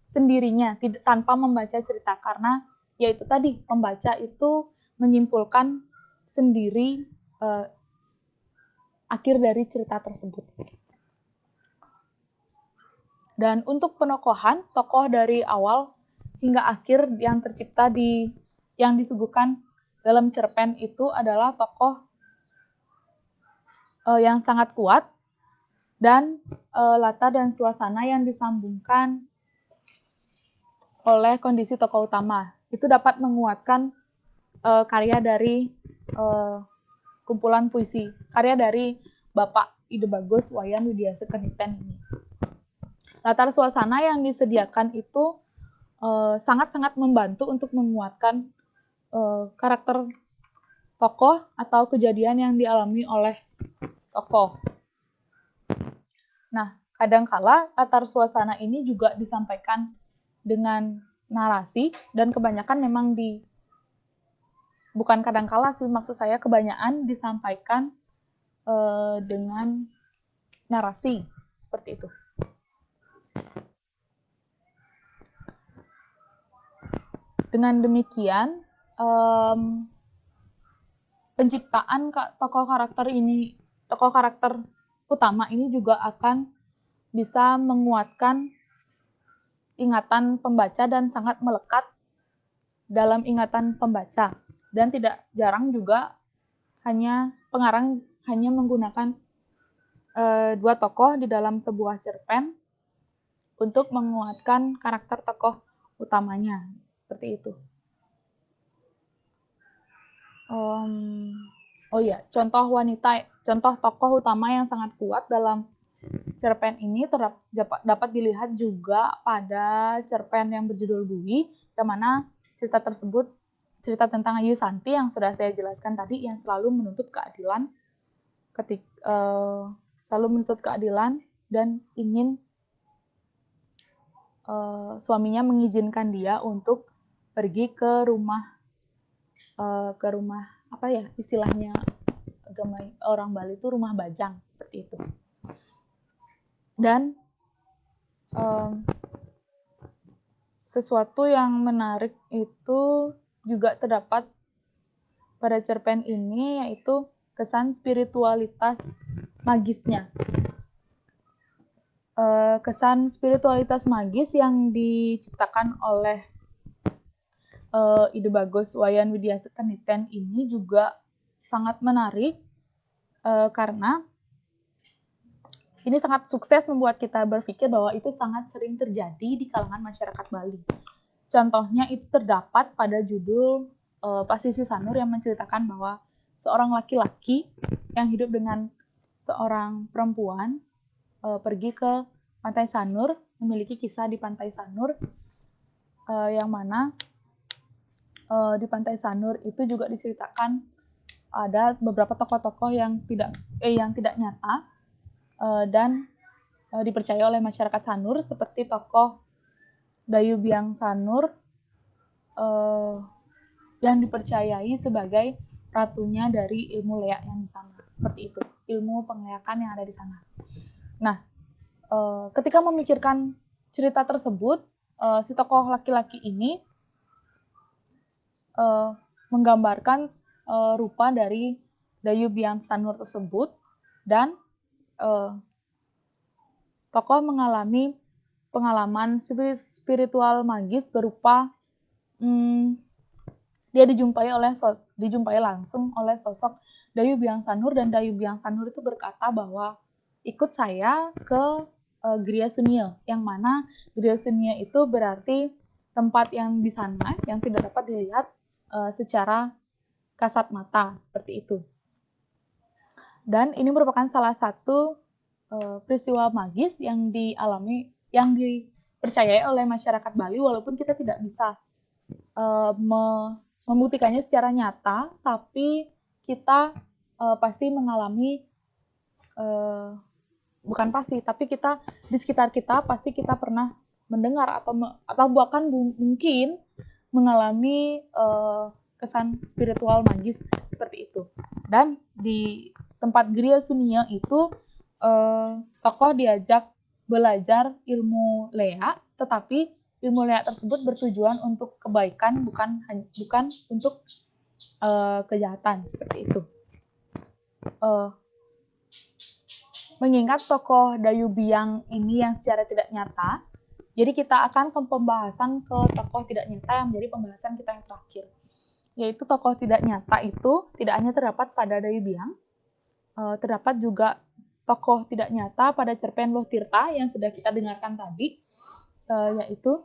sendirinya tanpa membaca cerita, karena yaitu tadi pembaca itu menyimpulkan sendiri akhir dari cerita tersebut. Dan untuk penokohan, tokoh dari awal hingga akhir yang tercipta yang disuguhkan dalam cerpen itu adalah tokoh yang sangat kuat, dan latar dan suasana yang disambungkan oleh kondisi tokoh utama itu dapat menguatkan karya dari kumpulan puisi karya dari Bapak Ide Bagus Wayan Widiasa Keniten ini. latar suasana yang disediakan itu sangat-sangat membantu untuk menguatkan karakter tokoh atau kejadian yang dialami oleh tokoh. Nah, kadangkala latar suasana ini juga disampaikan dengan narasi dan kebanyakan memang bukan kadangkala sih, maksud saya kebanyakan disampaikan dengan narasi seperti itu. Dengan demikian, penciptaan tokoh karakter utama ini juga akan bisa menguatkan ingatan pembaca dan sangat melekat dalam ingatan pembaca. Dan tidak jarang juga pengarang hanya menggunakan dua tokoh di dalam sebuah cerpen untuk menguatkan karakter tokoh utamanya, seperti itu. Contoh tokoh utama yang sangat kuat dalam cerpen ini dapat dilihat juga pada cerpen yang berjudul Bui, yang mana cerita tentang Ayu Santi yang sudah saya jelaskan tadi, yang selalu menuntut keadilan dan ingin suaminya mengizinkan dia untuk pergi ke rumah apa ya istilahnya agama orang Bali itu rumah bajang, seperti itu. Dan sesuatu yang menarik itu juga terdapat pada cerpen ini, yaitu kesan spiritualitas magisnya. Kesan spiritualitas magis yang diciptakan oleh Ide Bagus Wayan Widya Keniten ini juga sangat menarik karena ini sangat sukses membuat kita berpikir bahwa itu sangat sering terjadi di kalangan masyarakat Bali. Contohnya itu terdapat pada judul Pasisi Sanur yang menceritakan bahwa seorang laki-laki yang hidup dengan seorang perempuan pergi ke Pantai Sanur, memiliki kisah di Pantai Sanur, yang mana di Pantai Sanur itu juga diceritakan ada beberapa tokoh-tokoh yang tidak nyata dan dipercaya oleh masyarakat Sanur, seperti tokoh Dayu Biang Sanur yang dipercayai sebagai ratunya dari ilmu leak yang di sana, seperti itu, ilmu pengleakan yang ada di sana. Nah, ketika memikirkan cerita tersebut, si tokoh laki-laki ini menggambarkan rupa dari Dayu Biang Sanur tersebut, dan tokoh mengalami pengalaman spiritual magis berupa dia dijumpai langsung oleh sosok Dayu Biang Sanur, dan Dayu Biang Sanur itu berkata bahwa ikut saya ke Gria Sunia, yang mana Gria Sunia itu berarti tempat yang di sana yang tidak dapat dilihat secara kasat mata, seperti itu. Dan ini merupakan salah satu peristiwa magis yang dipercayai oleh masyarakat Bali, walaupun kita tidak bisa membuktikannya secara nyata, tapi kita pasti mengalami bukan pasti, tapi kita di sekitar kita pasti kita pernah mendengar atau bahkan mungkin mengalami kesan spiritual magis seperti itu. Dan di tempat Gria Sunia itu tokoh diajak belajar ilmu lea, tetapi ilmu lea tersebut bertujuan untuk kebaikan, bukan untuk kejahatan, seperti itu. Mengingat tokoh Dayu Biang ini yang secara tidak nyata, jadi kita akan ke pembahasan ke tokoh tidak nyata yang menjadi pembahasan kita yang terakhir, yaitu tokoh tidak nyata itu tidak hanya terdapat pada Dayu Biang, terdapat juga tokoh tidak nyata pada cerpen Loh Tirta yang sudah kita dengarkan tadi, yaitu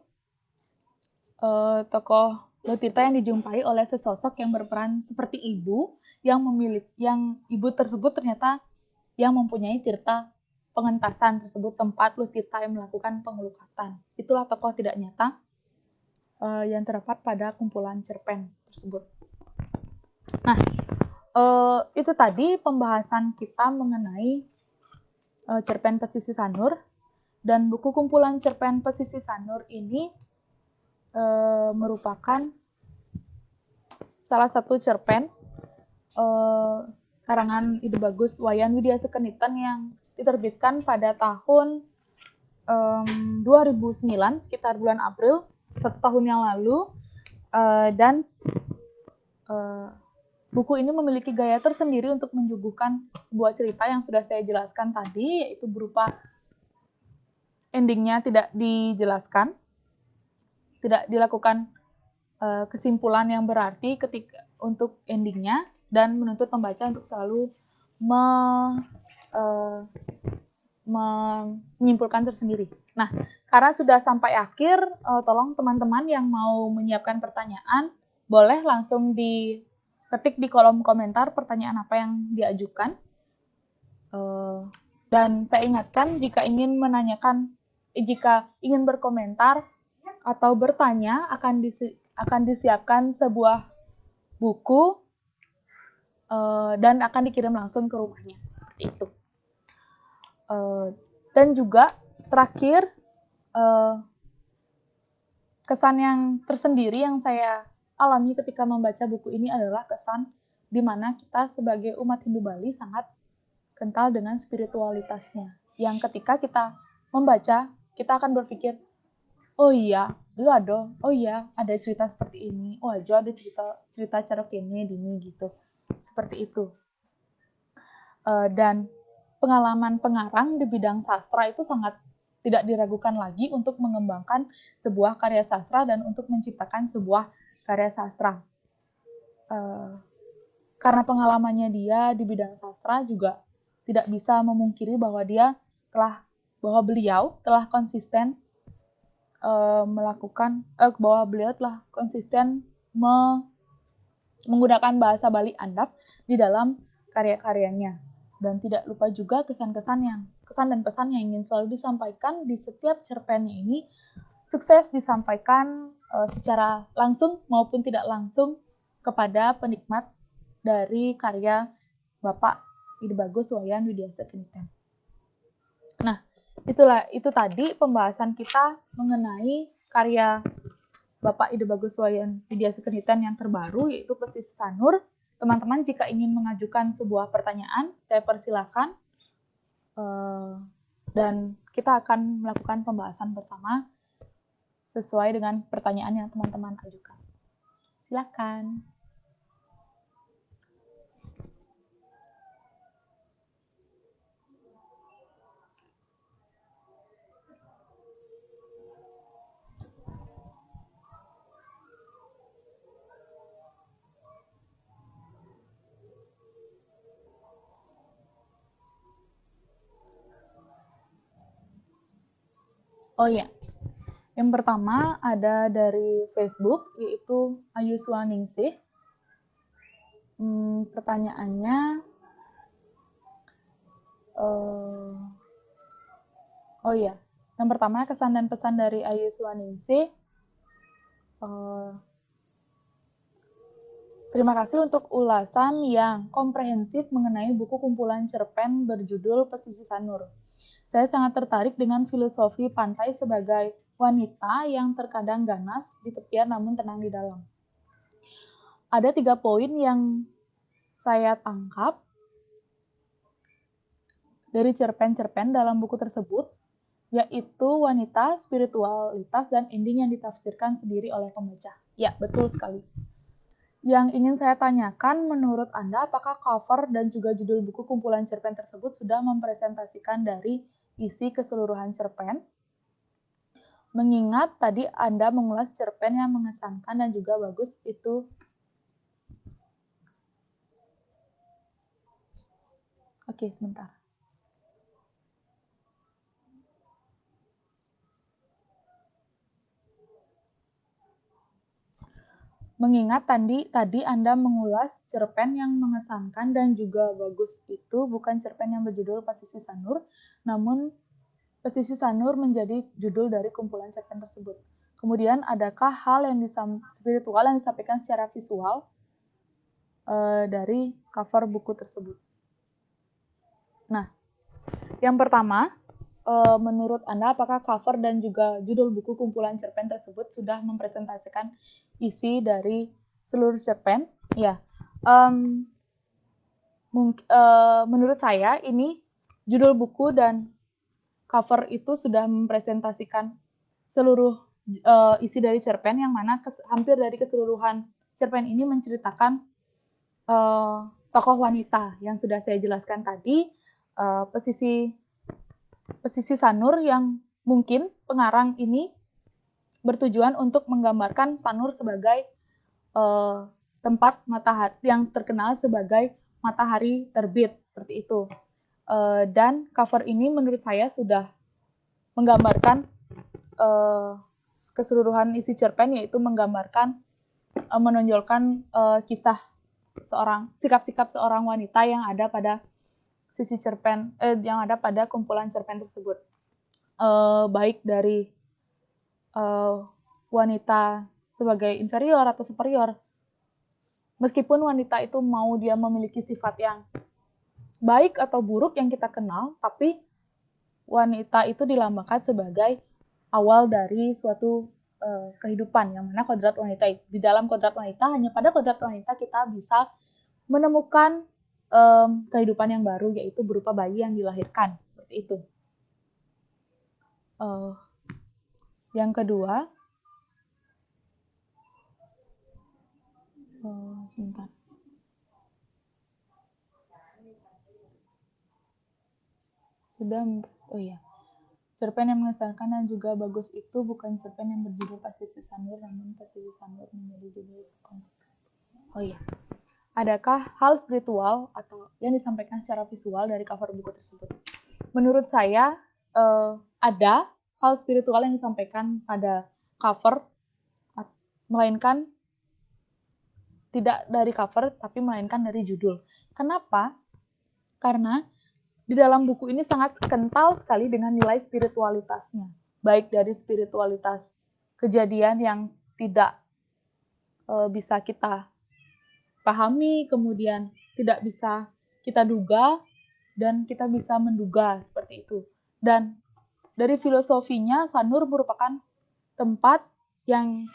tokoh Loh Tirta yang dijumpai oleh sesosok yang berperan seperti ibu, yang ibu tersebut ternyata yang mempunyai tirta pengentasan tersebut tempat Lutita yang melakukan pengelukatan. Itulah tokoh tidak nyata yang terdapat pada kumpulan cerpen tersebut. Nah, itu tadi pembahasan kita mengenai cerpen Pesisir Sanur, dan buku kumpulan cerpen Pesisir Sanur ini merupakan salah satu cerpen karangan Ide Bagus Wayan Widya Sekenitan yang diterbitkan pada tahun 2009, sekitar bulan April, 1 tahun yang lalu, dan buku ini memiliki gaya tersendiri untuk menyuguhkan sebuah cerita yang sudah saya jelaskan tadi, yaitu berupa endingnya tidak dijelaskan, tidak dilakukan kesimpulan yang berarti ketika untuk endingnya, dan menuntut pembaca untuk selalu menyimpulkan tersendiri. Nah, karena sudah sampai akhir, tolong teman-teman yang mau menyiapkan pertanyaan, boleh langsung diketik di kolom komentar pertanyaan apa yang diajukan. Dan saya ingatkan, jika ingin berkomentar atau bertanya, akan disiapkan sebuah buku dan akan dikirim langsung ke rumahnya. Seperti itu. Dan juga terakhir, kesan yang tersendiri yang saya alami ketika membaca buku ini adalah kesan di mana kita sebagai umat Hindu Bali sangat kental dengan spiritualitasnya. Yang ketika kita membaca, kita akan berpikir, oh iya, ada cerita seperti ini. Oh aja ada cerita cara kene dini gitu. Seperti itu. Dan pengalaman pengarang di bidang sastra itu sangat tidak diragukan lagi untuk mengembangkan sebuah karya sastra dan untuk menciptakan sebuah karya sastra. Karena pengalamannya dia di bidang sastra juga tidak bisa memungkiri bahwa beliau telah konsisten menggunakan bahasa Bali Andap di dalam karya-karyanya. Dan tidak lupa juga kesan dan pesan yang ingin selalu disampaikan di setiap cerpennya ini sukses disampaikan secara langsung maupun tidak langsung kepada penikmat dari karya Bapak Ide Bagus Wayan Widya Sekenitan. Nah, itu tadi pembahasan kita mengenai karya Bapak Ide Bagus Wayan Widya Sekenitan yang terbaru, yaitu Pesisir Sanur. Teman-teman jika ingin mengajukan sebuah pertanyaan, saya persilakan. Dan kita akan melakukan pembahasan bersama sesuai dengan pertanyaan yang teman-teman ajukan. Silakan. Oh iya, yang pertama ada dari Facebook, yaitu Ayu Swaningsih. Pertanyaannya, yang pertama kesan dan pesan dari Ayu Swaningsih. Terima kasih untuk ulasan yang komprehensif mengenai buku kumpulan cerpen berjudul Pesisir Sanur. Saya sangat tertarik dengan filosofi pantai sebagai wanita yang terkadang ganas di tepian namun tenang di dalam. Ada 3 poin yang saya tangkap dari cerpen-cerpen dalam buku tersebut, yaitu wanita, spiritualitas, dan ending yang ditafsirkan sendiri oleh pembaca. Ya, betul sekali. Yang ingin saya tanyakan, menurut Anda, apakah cover dan juga judul buku kumpulan cerpen tersebut sudah mempresentasikan dari isi keseluruhan cerpen? Mengingat tadi Anda mengulas cerpen yang mengesankan dan juga bagus itu. Oke, sebentar. mengingat tadi Anda mengulas cerpen yang mengesankan dan juga bagus itu bukan cerpen yang berjudul Pasisi Sanur, namun Pasisi Sanur menjadi judul dari kumpulan cerpen tersebut. Kemudian adakah hal yang spiritual yang disampaikan secara visual dari cover buku tersebut? Nah, yang pertama, menurut Anda apakah cover dan juga judul buku kumpulan cerpen tersebut sudah mempresentasikan isi dari seluruh cerpen? Ya, menurut saya ini judul buku dan cover itu sudah mempresentasikan seluruh isi dari cerpen, yang mana hampir dari keseluruhan cerpen ini menceritakan tokoh wanita yang sudah saya jelaskan tadi, pesisi Sanur, yang mungkin pengarang ini bertujuan untuk menggambarkan Sanur sebagai tempat matahari yang terkenal sebagai matahari terbit, seperti itu. Dan cover ini menurut saya sudah menggambarkan keseluruhan isi cerpen, yaitu menggambarkan menonjolkan kisah sikap-sikap seorang wanita yang ada pada sisi cerpen yang ada pada kumpulan cerpen tersebut, baik dari wanita sebagai inferior atau superior. Meskipun wanita itu mau dia memiliki sifat yang baik atau buruk yang kita kenal, tapi wanita itu dilambangkan sebagai awal dari suatu kehidupan, yang mana kodrat wanita di dalam kodrat wanita, hanya pada kodrat wanita kita bisa menemukan kehidupan yang baru, yaitu berupa bayi yang dilahirkan, seperti itu. Yang kedua, sebentar. Cerpen yang mengesankan dan juga bagus itu bukan cerpen yang berjudul Pasisi Sanur, namun Pasisi Sanur menjadi judul. Adakah hal spiritual atau yang disampaikan secara visual dari cover buku tersebut? Menurut saya ada hal spiritual yang disampaikan pada cover, melainkan tidak dari cover, tapi melainkan dari judul. Kenapa? Karena di dalam buku ini sangat kental sekali dengan nilai spiritualitasnya, baik dari spiritualitas kejadian yang tidak bisa kita pahami, kemudian tidak bisa kita duga, dan kita bisa menduga, seperti itu. Dan dari filosofinya, Sanur merupakan tempat yang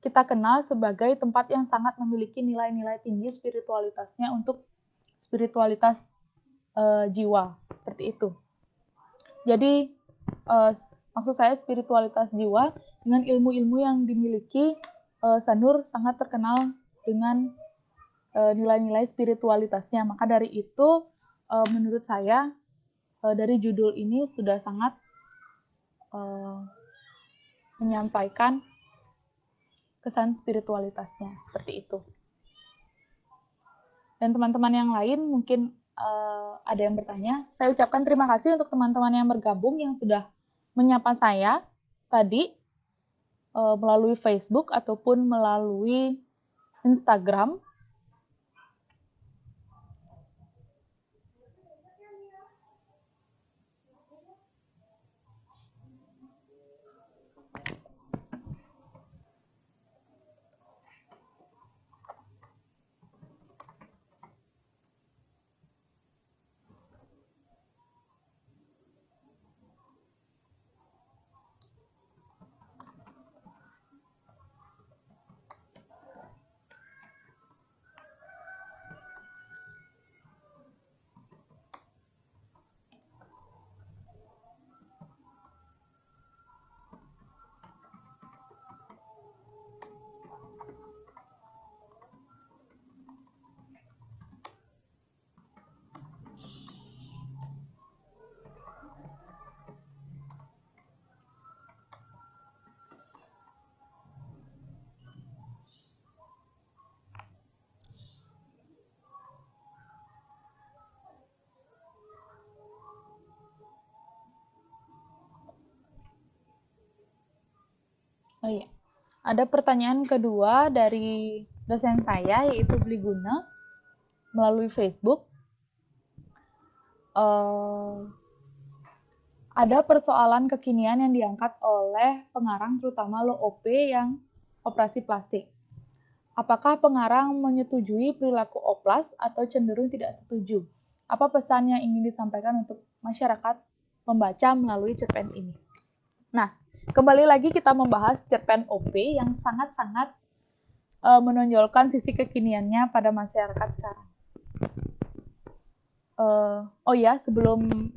kita kenal sebagai tempat yang sangat memiliki nilai-nilai tinggi spiritualitasnya untuk spiritualitas jiwa, seperti itu. Jadi maksud saya spiritualitas jiwa dengan ilmu-ilmu yang dimiliki, Sanur sangat terkenal dengan nilai-nilai spiritualitasnya. Maka dari itu menurut saya dari judul ini sudah sangat menyampaikan kesan spiritualitasnya, seperti itu. Dan teman-teman yang lain mungkin ada yang bertanya. Saya ucapkan terima kasih untuk teman-teman yang bergabung, yang sudah menyapa saya tadi melalui Facebook ataupun melalui Instagram. Oh iya, ada pertanyaan kedua dari dosen saya, yaitu Bliguna, melalui Facebook. Ada persoalan kekinian yang diangkat oleh pengarang, terutama Lo OP yang operasi plastik. Apakah pengarang menyetujui perilaku oplas atau cenderung tidak setuju? Apa pesan yang ingin disampaikan untuk masyarakat pembaca melalui cerpen ini? Nah, kembali lagi kita membahas cerpen OP yang sangat-sangat menonjolkan sisi kekiniannya pada masyarakat sekarang. Oh ya, sebelum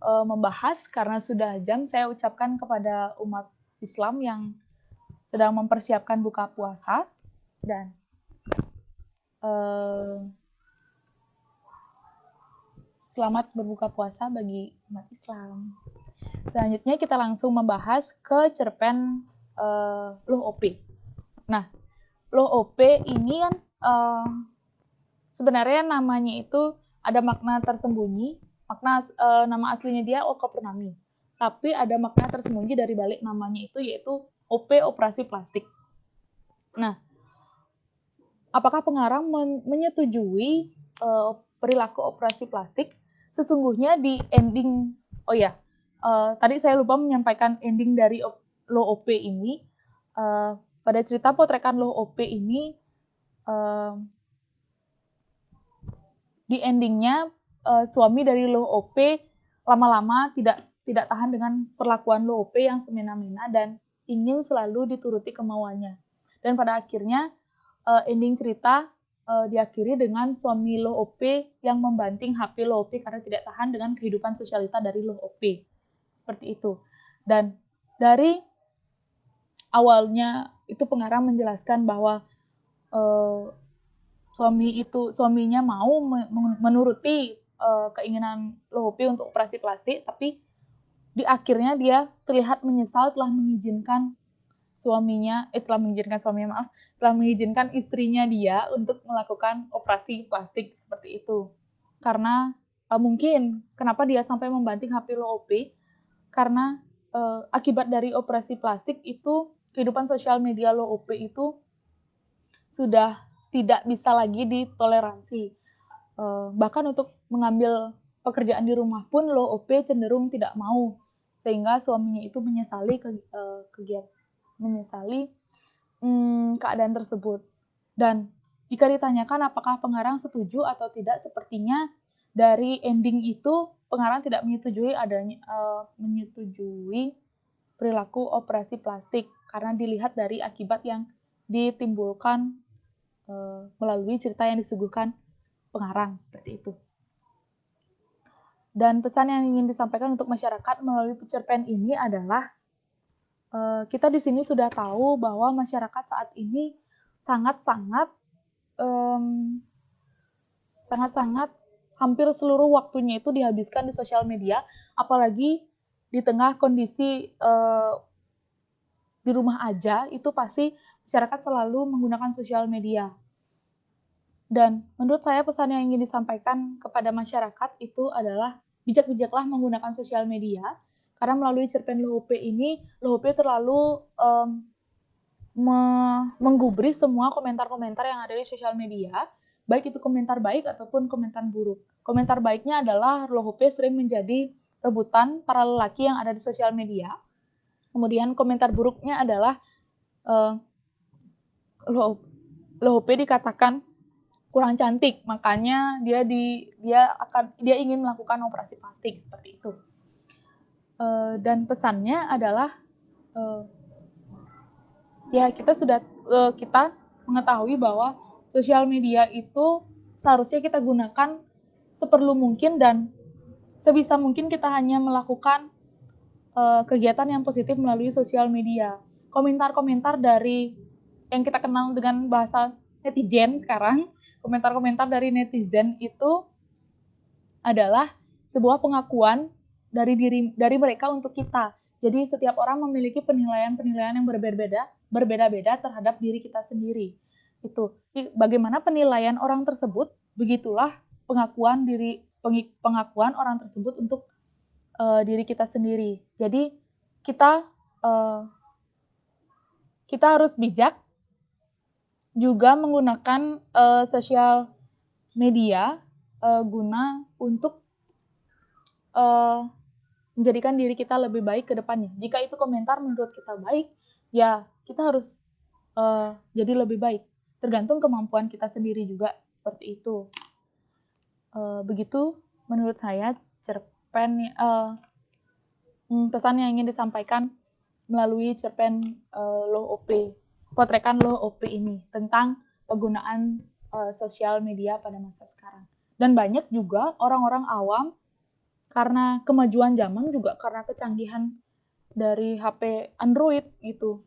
membahas, karena sudah jam, saya ucapkan kepada umat Islam yang sedang mempersiapkan buka puasa, dan selamat berbuka puasa bagi umat Islam. Selanjutnya kita langsung membahas ke cerpen Loh OP. Nah, Loh OP ini kan sebenarnya namanya itu ada makna tersembunyi. Makna nama aslinya dia Oka Purnami. Tapi ada makna tersembunyi dari balik namanya itu, yaitu OP, operasi plastik. Nah, apakah pengarang menyetujui perilaku operasi plastik? Sesungguhnya di ending, tadi saya lupa menyampaikan ending dari Loh OP ini. Pada cerita potrekan Loh OP ini, di endingnya suami dari Loh OP lama-lama tidak tahan dengan perlakuan Loh OP yang semena-mena dan ingin selalu dituruti kemauannya. Dan pada akhirnya ending cerita diakhiri dengan suami Loh OP yang membanting HP Loh OP karena tidak tahan dengan kehidupan sosialita dari Loh OP. Seperti itu. Dan dari awalnya itu pengarang menjelaskan bahwa suaminya mau menuruti keinginan Loh OP untuk operasi plastik, tapi di akhirnya dia terlihat menyesal telah mengizinkan istrinya dia untuk melakukan operasi plastik seperti itu. Karena mungkin kenapa dia sampai membanting HP Loh OP, karena akibat dari operasi plastik itu kehidupan sosial media Loh OP itu sudah tidak bisa lagi ditoleransi. Bahkan untuk mengambil pekerjaan di rumah pun Loh OP cenderung tidak mau, sehingga suaminya itu menyesali keadaan tersebut. Dan jika ditanyakan apakah pengarang setuju atau tidak, sepertinya dari ending itu pengarang tidak menyetujui perilaku operasi plastik karena dilihat dari akibat yang ditimbulkan melalui cerita yang disuguhkan pengarang, seperti itu. Dan pesan yang ingin disampaikan untuk masyarakat melalui cerpen ini adalah kita di sini sudah tahu bahwa masyarakat saat ini sangat-sangat hampir seluruh waktunya itu dihabiskan di sosial media, apalagi di tengah kondisi di rumah aja, itu pasti masyarakat selalu menggunakan sosial media. Dan menurut saya pesan yang ingin disampaikan kepada masyarakat itu adalah bijak-bijaklah menggunakan sosial media, karena melalui cerpen Loh OP ini, Loh OP terlalu menggubris semua komentar-komentar yang ada di sosial media, baik itu komentar baik ataupun komentar buruk. Komentar baiknya adalah Loh OP sering menjadi rebutan para lelaki yang ada di sosial media. Kemudian komentar buruknya adalah Loh OP dikatakan kurang cantik, makanya dia ingin melakukan operasi plastik seperti itu. Dan pesannya adalah kita mengetahui bahwa sosial media itu seharusnya kita gunakan seperlu mungkin dan sebisa mungkin kita hanya melakukan kegiatan yang positif melalui sosial media. Komentar-komentar dari yang kita kenal dengan bahasa netizen sekarang, komentar-komentar dari netizen itu adalah sebuah pengakuan dari mereka untuk kita. Jadi setiap orang memiliki penilaian-penilaian yang berbeda-beda terhadap diri kita sendiri. Itu. Bagaimana penilaian orang tersebut, begitulah pengakuan orang tersebut untuk diri kita sendiri. Jadi kita, kita harus bijak juga menggunakan sosial media guna untuk menjadikan diri kita lebih baik ke depannya. Jika itu komentar menurut kita baik, ya kita harus jadi lebih baik. Tergantung kemampuan kita sendiri juga, seperti itu. Begitu menurut saya cerpen pesan yang ingin disampaikan melalui cerpen Loh OP, potrekan Loh OP ini tentang penggunaan sosial media pada masa sekarang. Dan banyak juga orang-orang awam karena kemajuan zaman juga karena kecanggihan dari HP Android gitu.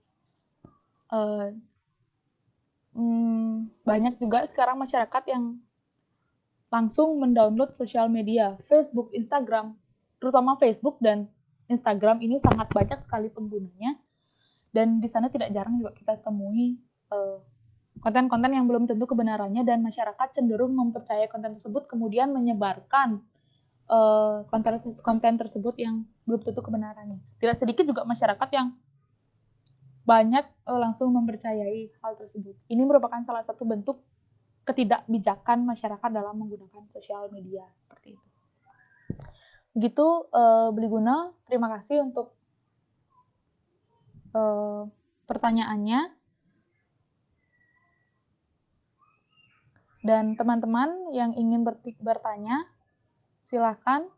Banyak juga sekarang masyarakat yang langsung mendownload sosial media, Facebook, Instagram, terutama Facebook dan Instagram ini sangat banyak sekali penggunanya, dan di sana tidak jarang juga kita temui konten-konten yang belum tentu kebenarannya, dan masyarakat cenderung mempercayai konten tersebut kemudian menyebarkan konten tersebut yang belum tentu kebenarannya. Tidak sedikit juga masyarakat yang banyak langsung mempercayai hal tersebut. Ini merupakan salah satu bentuk ketidakbijakan masyarakat dalam menggunakan sosial media seperti itu. Begitu Beliguna, terima kasih untuk pertanyaannya. Dan teman-teman yang ingin bertanya, silahkan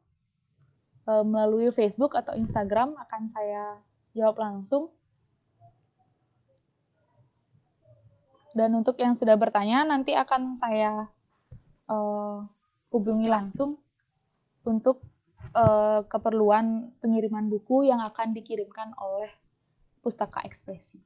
melalui Facebook atau Instagram akan saya jawab langsung. Dan untuk yang sudah bertanya, nanti akan saya hubungi langsung untuk keperluan pengiriman buku yang akan dikirimkan oleh Pustaka Ekspresi.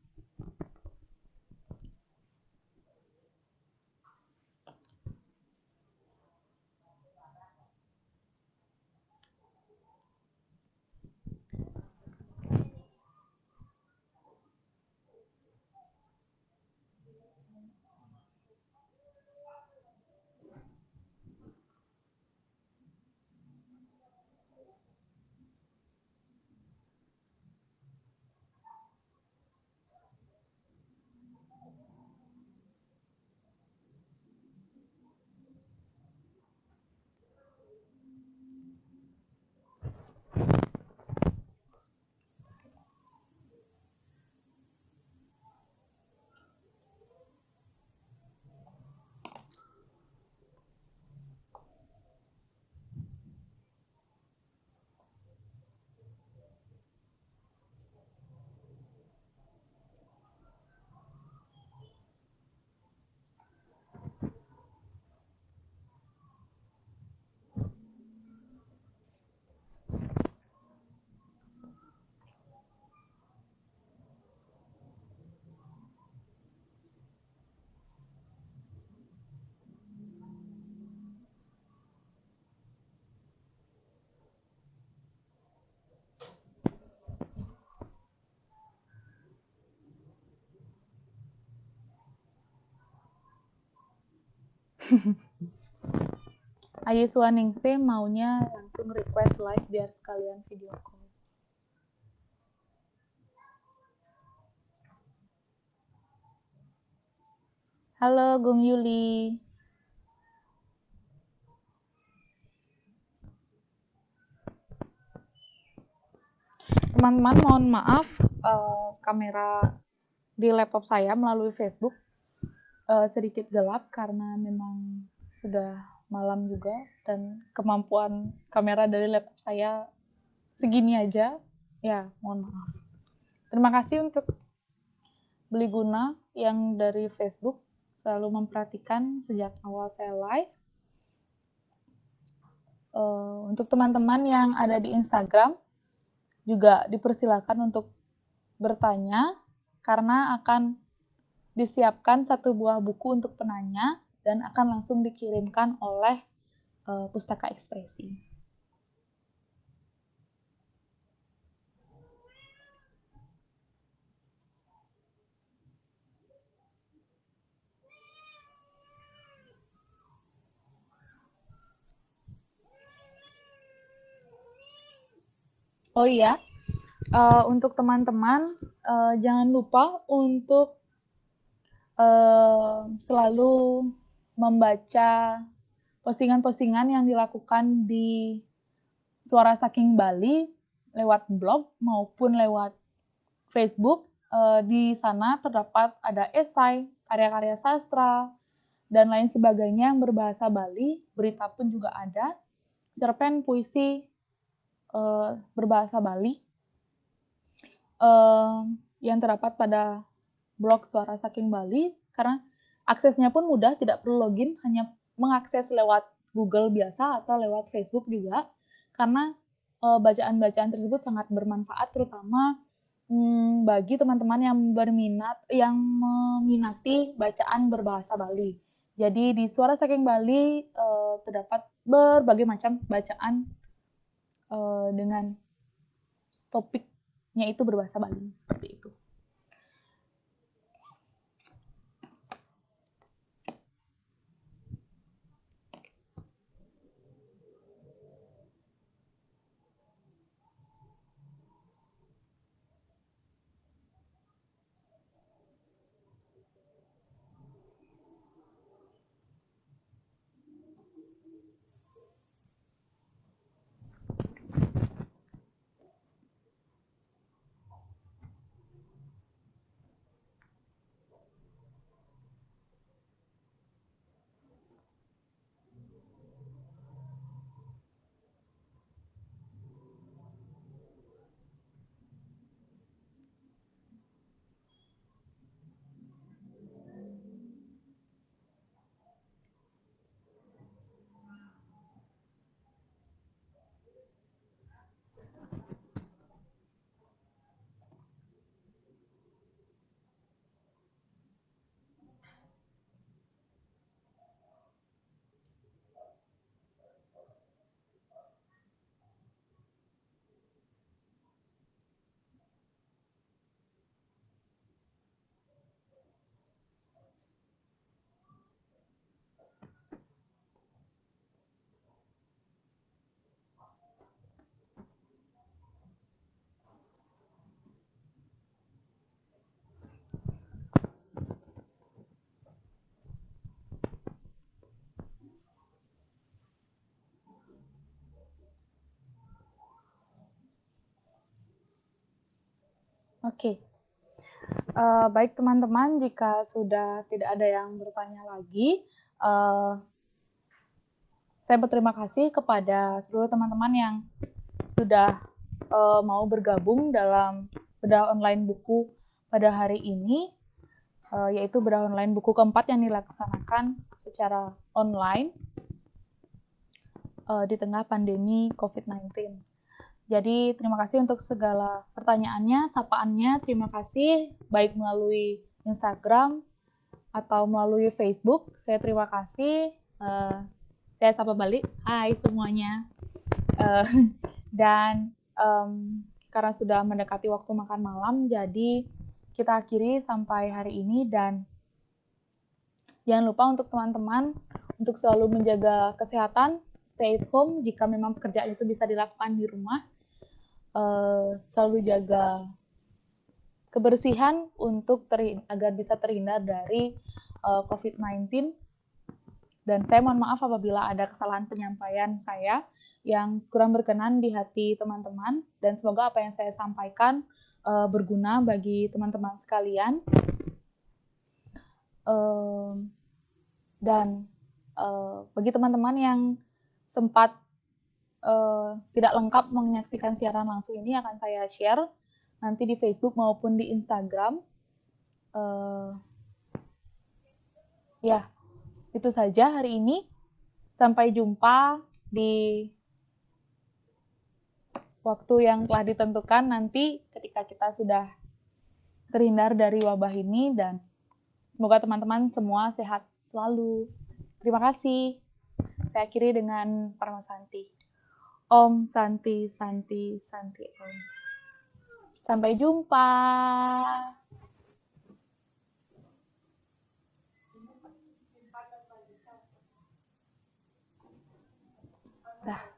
Ayu Suwaningsih maunya langsung request live biar sekalian video call. Halo Gung Yuli. Teman-teman mohon maaf, kamera di laptop saya melalui Facebook sedikit gelap karena memang sudah malam juga dan kemampuan kamera dari laptop saya segini aja. Ya, mohon maaf. Terima kasih untuk Beliguna yang dari Facebook selalu memperhatikan sejak awal saya live. Untuk teman-teman yang ada di Instagram juga dipersilakan untuk bertanya karena akan disiapkan satu buah buku untuk penanya dan akan langsung dikirimkan oleh Pustaka Ekspresi. Oh iya, Untuk teman-teman, jangan lupa untuk selalu membaca postingan-postingan yang dilakukan di Suara Saking Bali lewat blog maupun lewat Facebook. Di sana terdapat ada esai, karya-karya sastra, dan lain sebagainya yang berbahasa Bali. Berita pun juga ada, cerpen, puisi berbahasa Bali yang terdapat pada blog Suara Saking Bali, karena aksesnya pun mudah, tidak perlu login, hanya mengakses lewat Google biasa atau lewat Facebook juga, karena bacaan-bacaan tersebut sangat bermanfaat, terutama bagi teman-teman yang meminati bacaan berbahasa Bali. Jadi di Suara Saking Bali terdapat berbagai macam bacaan dengan topiknya itu berbahasa Bali, seperti itu. Oke, baik teman-teman, jika sudah tidak ada yang bertanya lagi, saya berterima kasih kepada seluruh teman-teman yang sudah mau bergabung dalam bedah online buku pada hari ini, yaitu bedah online buku keempat yang dilaksanakan secara online di tengah pandemi COVID-19. Jadi terima kasih untuk segala pertanyaannya, sapaannya, terima kasih baik melalui Instagram atau melalui Facebook. Saya terima kasih. Saya sapa balik. Hai semuanya. Dan karena sudah mendekati waktu makan malam, jadi kita akhiri sampai hari ini, dan jangan lupa untuk teman-teman untuk selalu menjaga kesehatan, stay at home jika memang pekerjaan itu bisa dilakukan di rumah. Selalu jaga kebersihan untuk agar bisa terhindar dari COVID-19. Dan saya mohon maaf apabila ada kesalahan penyampaian saya yang kurang berkenan di hati teman-teman, dan semoga apa yang saya sampaikan berguna bagi teman-teman sekalian. Dan bagi teman-teman yang sempat tidak lengkap menyaksikan siaran langsung ini, akan saya share nanti di Facebook maupun di Instagram. Ya, itu saja hari ini. Sampai jumpa di waktu yang telah ditentukan nanti ketika kita sudah terhindar dari wabah ini, dan semoga teman-teman semua sehat selalu. Terima kasih. Saya akhiri dengan Parma Santi. Om Santi Santi Santi Om. Sampai jumpa. Dah.